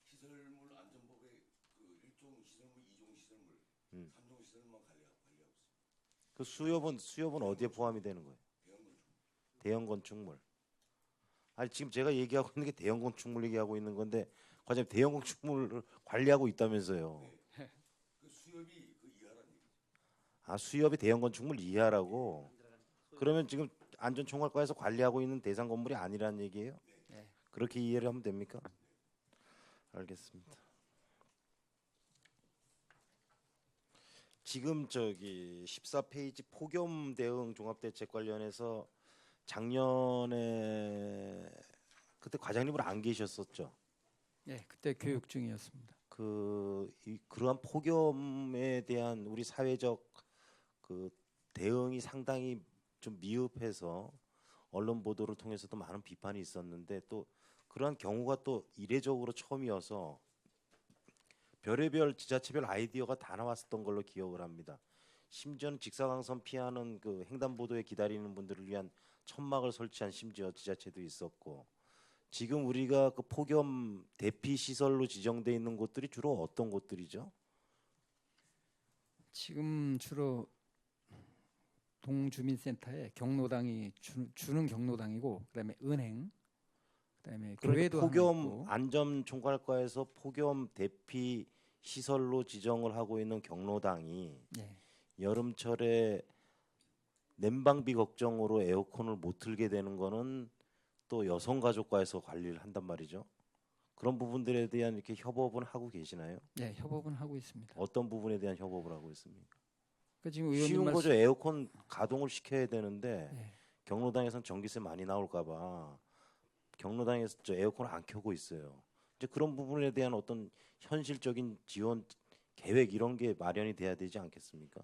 시설물 안전법의 그 1종 시설물, 2종 시설물, 3종 시설물만 관리하고 있습니다. 그 수협은 어디에 포함이 되는 거예요? 대형 건축물. 아니 지금 제가 얘기하고 있는 게 대형 건축물 얘기하고 있는 건데 과장님 대형 건축물을 관리하고 있다면서요. 그 수협이 그 이하라는 얘기죠. 아 수협이 대형 건축물 이하라고? 그러면 지금 안전총괄과에서 관리하고 있는 대상 건물이 아니라는 얘기예요? 네. 그렇게 이해를 하면 됩니까? 알겠습니다. 지금 저기 14페이지 폭염 대응 종합대책 관련해서 작년에 그때 과장님은 안 계셨었죠. 예, 그때 교육 중이었습니다. 그러한 폭염에 대한 우리 사회적 그 대응이 상당히 좀 미흡해서 언론 보도를 통해서도 많은 비판이 있었는데 또 그러한 경우가 또 이례적으로 처음이어서 별의별 지자체별 아이디어가 다 나왔었던 걸로 기억을 합니다. 심지어는 직사광선 피하는 그 횡단보도에 기다리는 분들을 위한 천막을 설치한 심지어 지자체도 있었고 지금 우리가 그 폭염 대피 시설로 지정돼 있는 곳들이 주로 어떤 곳들이죠? 지금 주로 동주민센터에 경로당이 주는 경로당이고 그다음에 은행, 그다음에 교회도 하나 폭염 있고. 안전총괄과에서 폭염 대피 시설로 지정을 하고 있는 경로당이 예. 여름철에 냉방비 걱정으로 에어컨을 못 틀게 되는 거는 또 여성가족과에서 관리를 한단 말이죠. 그런 부분들에 대한 이렇게 협업은 하고 계시나요? 예, 협업은 하고 있습니다. 어떤 부분에 대한 협업을 하고 있습니까? 그 지금 의원님 쉬운 거죠. 말씀, 에어컨 가동을 시켜야 되는데 예. 경로당에서는 전기세 많이 나올까봐 경로당에서 저 에어컨을 안 켜고 있어요. 이제 그런 부분에 대한 어떤 현실적인 지원 계획 이런 게 마련이 돼야 되지 않겠습니까?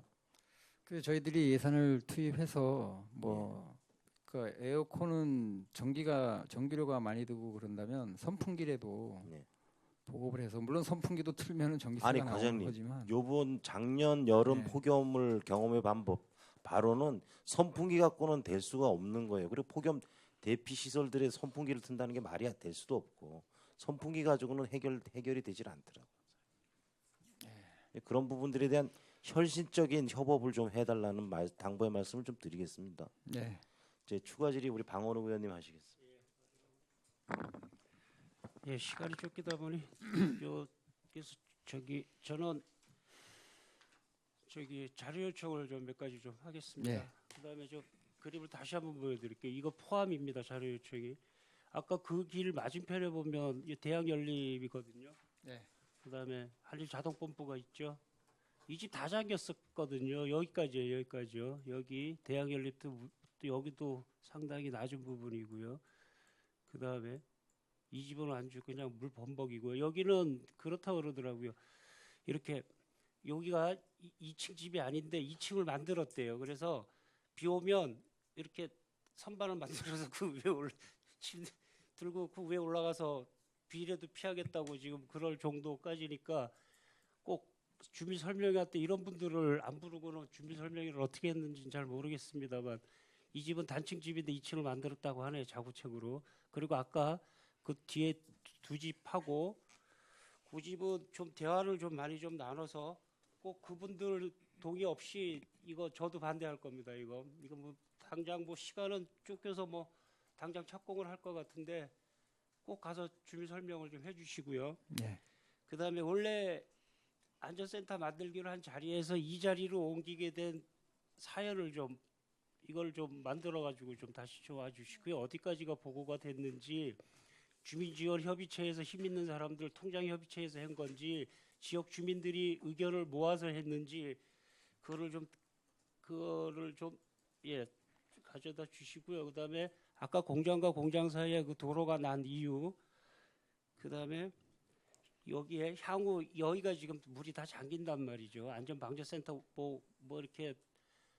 그 저희들이 예산을 투입해서 그 에어컨은 전기료가 많이 들고 그런다면 선풍기라도 네. 보급을 해서 물론 선풍기도 틀면은 전기세가 아니, 나오는 과장님, 거지만 요번 작년 여름 네. 폭염을 경험해 본 바로는 선풍기 갖고는 될 수가 없는 거예요. 그리고 폭염 대피 시설들의 선풍기를 튼다는 게 말이 될 수도 없고 선풍기 가지고는 해결이 되질 않더라고요. 그런 부분들에 대한 현실적인 협업을 좀 해달라는 당부의 말씀을 좀 드리겠습니다. 네. 제 추가 질의 우리 방원호 의원님 하시겠습니다. 예, 시간이 쫓기다 보니 그래서 저는 자료 요청을 좀 몇 가지 좀 하겠습니다. 네. 그다음에 저 그림을 다시 한번 보여드릴게요. 이거 포함입니다. 자료 요청이. 아까 그 길 맞은편에 보면 이 대양연립이거든요. 네. 그다음에 한일 자동 펌프가 있죠. 이 집 다 잠겼었거든요. 여기까지요. 여기 대양연립도 또 여기도 상당히 낮은 부분이고요. 그다음에 이 집은 아주 그냥 물 범벅이고요. 여기는 그렇다고 그러더라고요. 이렇게 여기가 2층 집이 아닌데 2층을 만들었대요. 그래서 비 오면 이렇게 선반을 만들어서 그 위에 들고 그 위에 올라가서 비라도 피하겠다고 지금 그럴 정도까지니까 꼭 주민 설명회 때 이런 분들을 안 부르고는 주민 설명회를 어떻게 했는지는 잘 모르겠습니다만 이 집은 단층 집인데 2층을 만들었다고 하네요. 자구책으로. 그리고 아까 그 뒤에 두 집하고 그 집은 좀 대화를 좀 많이 좀 나눠서 꼭 그분들 동의 없이 이거 저도 반대할 겁니다. 이거 뭐 당장 뭐 시간은 쫓겨서 뭐 당장 착공을 할 것 같은데 꼭 가서 주민 설명을 좀 해주시고요. 네. 그다음에 원래 안전센터 만들기로 한 자리에서 이 자리로 옮기게 된 사연을 좀 이걸 좀 만들어가지고 좀 다시 좀 와주시고요. 어디까지가 보고가 됐는지 주민지원협의체에서 힘 있는 사람들 통장협의체에서 한 건지 지역 주민들이 의견을 모아서 했는지 그거를 좀 가져다 주시고요. 그다음에 아까 공장과 공장 사이에 그 도로가 난 이유, 그다음에 여기에 향후 여기가 지금 물이 다 잠긴단 말이죠. 안전방재센터 뭐 이렇게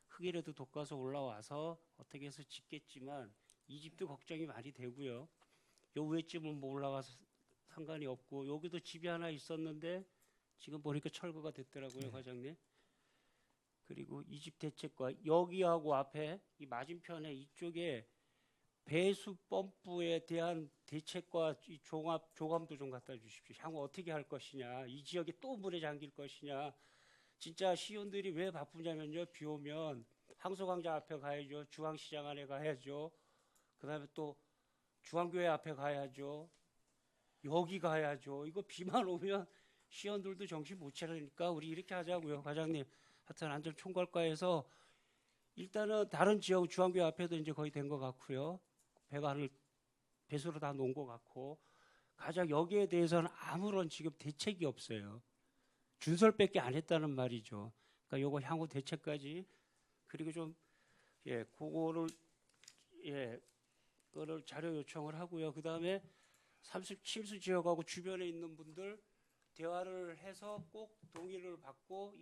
흙이라도 돋궈서 올라와서 어떻게 해서 짓겠지만 이 집도 걱정이 많이 되고요. 요 위에쯤은 뭐 올라가서 상관이 없고 여기도 집이 하나 있었는데 지금 보니까 철거가 됐더라고요, 과장님. 그리고 이 집 대책과 여기하고 앞에 이 맞은편에 이쪽에 배수 펌프에 대한 대책과 이 조감도 좀 갖다 주십시오. 향후 어떻게 할 것이냐, 이 지역에 또 물에 잠길 것이냐. 진짜 시의원들이 왜 바쁘냐면요, 비 오면 항소광장 앞에 가야죠, 중앙시장 안에 가야죠, 그다음에 또 중앙교회 앞에 가야죠, 여기 가야죠. 이거 비만 오면 시의원들도 정신 못 차리니까 우리 이렇게 하자고요, 과장님. 하여튼 안전총괄과에서 일단은 다른 지역 중앙교회 앞에도 이제 거의 된 것 같고요. 배수로 다 놓은 것 같고 가장 여기에 대해서는 아무런 지금 대책이 없어요. 준설밖에 안 했다는 말이죠. 그러니까 요거 향후 대책까지 그리고 좀 그거를 그거를 자료 요청을 하고요. 그다음에 침수 지역하고 주변에 있는 분들 대화를 해서 꼭 동의를 받고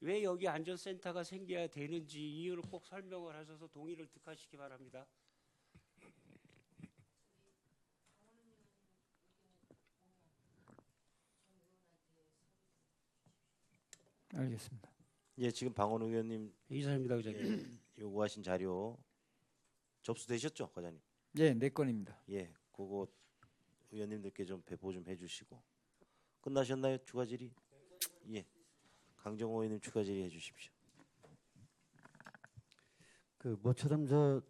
왜 여기 안전센터가 생겨야 되는지 이유를 꼭 설명을 하셔서 동의를 득하시기 바랍니다. 알겠습니다. 예, 지금 방원우 의원님 이상입니다, 의장님. 요구하신 자료 접수되셨죠, 과장님? 예, 네 건입니다. 예, 그거 의원님들께 좀 배포 좀 해주시고 끝나셨나요, 추가 질의? 예, 강정호 의원님 추가 질의 해주십시오. 그 모처럼 저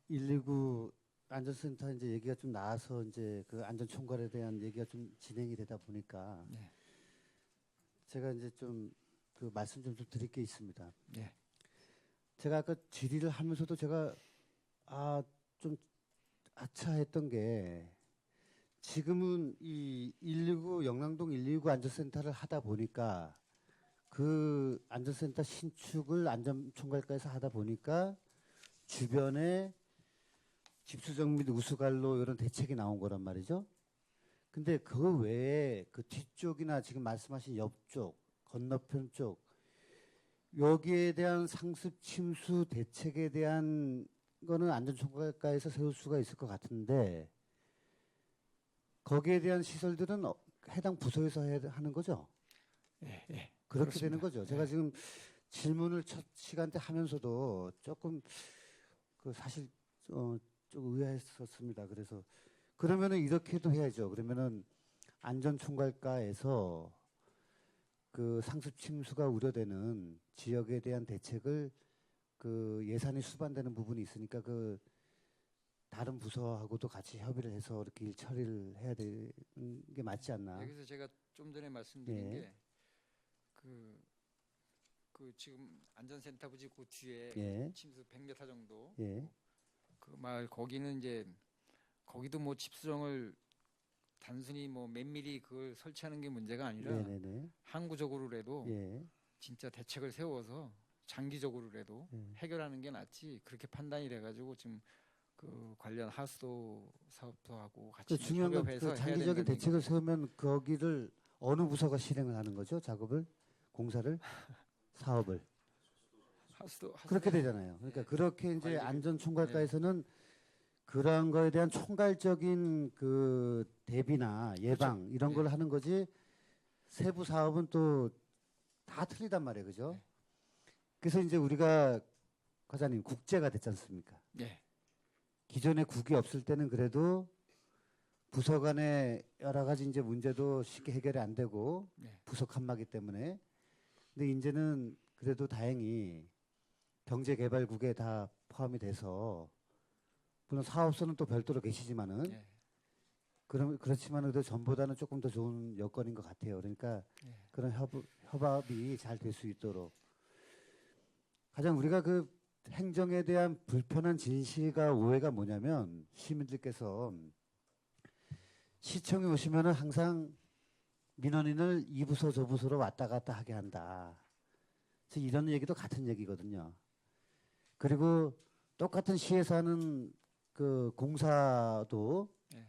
119 안전센터 이제 얘기가 좀 나와서 이제 그 안전 총괄에 대한 얘기가 좀 진행이 되다 보니까 네. 제가 이제 좀 그 말씀 좀 드릴 게 있습니다. 예. 제가 아까 질의를 하면서도 제가 좀 아차했던 게 지금은 이 119 영랑동 119 안전센터를 하다 보니까 그 안전센터 신축을 안전총괄과에서 하다 보니까 주변에 집수정 및 우수관로 이런 대책이 나온 거란 말이죠. 근데 그 외에 그 뒤쪽이나 지금 말씀하신 옆쪽, 건너편 쪽 여기에 대한 상습 침수 대책에 대한 거는 안전총괄과에서 세울 수가 있을 것 같은데 거기에 대한 시설들은 해당 부서에서 해야 하는 거죠. 예, 그렇게 그렇습니다. 되는 거죠. 제가 지금 질문을 첫 시간 때 하면서도 조금 그 사실 좀 의아했었습니다. 그래서 그러면은 이렇게도 해야죠. 그러면은 안전총괄과에서 그 상습 침수가 우려되는 지역에 대한 대책을 그 예산이 수반되는 부분이 있으니까 그 다른 부서하고도 같이 협의를 해서 이렇게 일 처리를 해야 되는 게 맞지 않나. 여기서 제가 좀 전에 말씀드린 예. 게 그 지금 안전센터 부지 그 뒤에 예. 침수 100m 정도 예. 그 마을 거기는 이제 거기도 뭐 집수정을 단순히 뭐 몇 미리 그걸 설치하는 게 문제가 아니라 네네네. 항구적으로라도 예. 진짜 대책을 세워서 장기적으로라도 예. 해결하는 게 낫지 그렇게 판단이 돼가지고 지금 그 관련 하수도 사업소하고 같이 그 중요한 건 협업해서 그 해야 장기적인 된다는 대책을 세우면 거기를 어느 부서가 실행을 하는 거죠? 작업을, 공사를, 사업을. 하수도 그렇게 되잖아요. 그러니까 그렇게 이제 관리를- 안전총괄과에서는 그러한 거에 대한 총괄적인 그 대비나 예방 이런 네. 걸 하는 거지 세부 사업은 또 다 틀리단 말이에요. 그죠? 네. 그래서 이제 우리가 과장님 국제가 됐지 않습니까? 예. 기존에 국이 없을 때는 그래도 부서 간의 여러 가지 이제 문제도 쉽게 해결이 안 되고 네. 부서 칸막이 때문에 근데 이제는 그래도 다행히 경제개발국에 다 포함이 돼서 물론 사업소는 또 별도로 계시지만은 예. 그렇지만 그래도 전보다는 조금 더 좋은 여건인 것 같아요. 그러니까 예. 그런 협업이 잘 될 수 있도록 가장 우리가 그 행정에 대한 불편한 진실과 오해가 뭐냐면 시민들께서 시청에 오시면은 항상 민원인을 이 부서 저 부서로 왔다 갔다 하게 한다. 그래서 이런 얘기도 같은 얘기거든요. 그리고 똑같은 시에서 하는 그 공사도 예.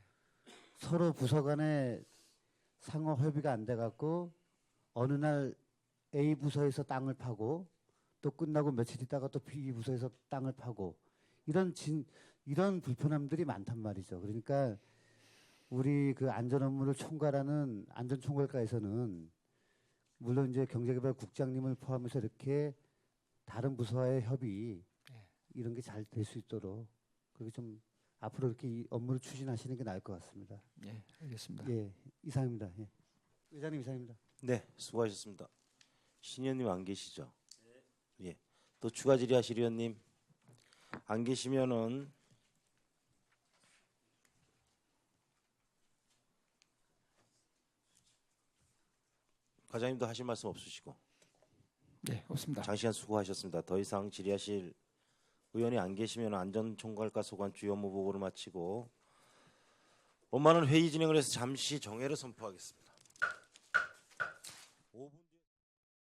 서로 부서 간에 상호 협의가 안 돼 갖고 어느 날 A 부서에서 땅을 파고 또 끝나고 며칠 있다가 또 B 부서에서 땅을 파고 이런 불편함들이 많단 말이죠. 그러니까 우리 그 안전 업무를 총괄하는 안전총괄과에서는 물론 이제 경제개발국장님을 포함해서 이렇게 다른 부서와의 협의 예. 이런 게 잘 될 수 있도록 그렇게 좀 앞으로 이렇게 이 업무를 추진하시는 게 나을 것 같습니다. 예. 알겠습니다. 예, 이상입니다. 예. 의장님 이상입니다. 네, 수고하셨습니다. 신 의원님 안 계시죠? 예. 또 추가 질의하실 의원님 안 계시면은 과장님도 하실 말씀 없으시고 네, 없습니다. 장시간 수고하셨습니다. 더 이상 질의하실 의원이 안 계시면 안전총괄과 소관 주요 업무 보고를 마치고 원만한 회의 진행을 해서 잠시 정회를 선포하겠습니다.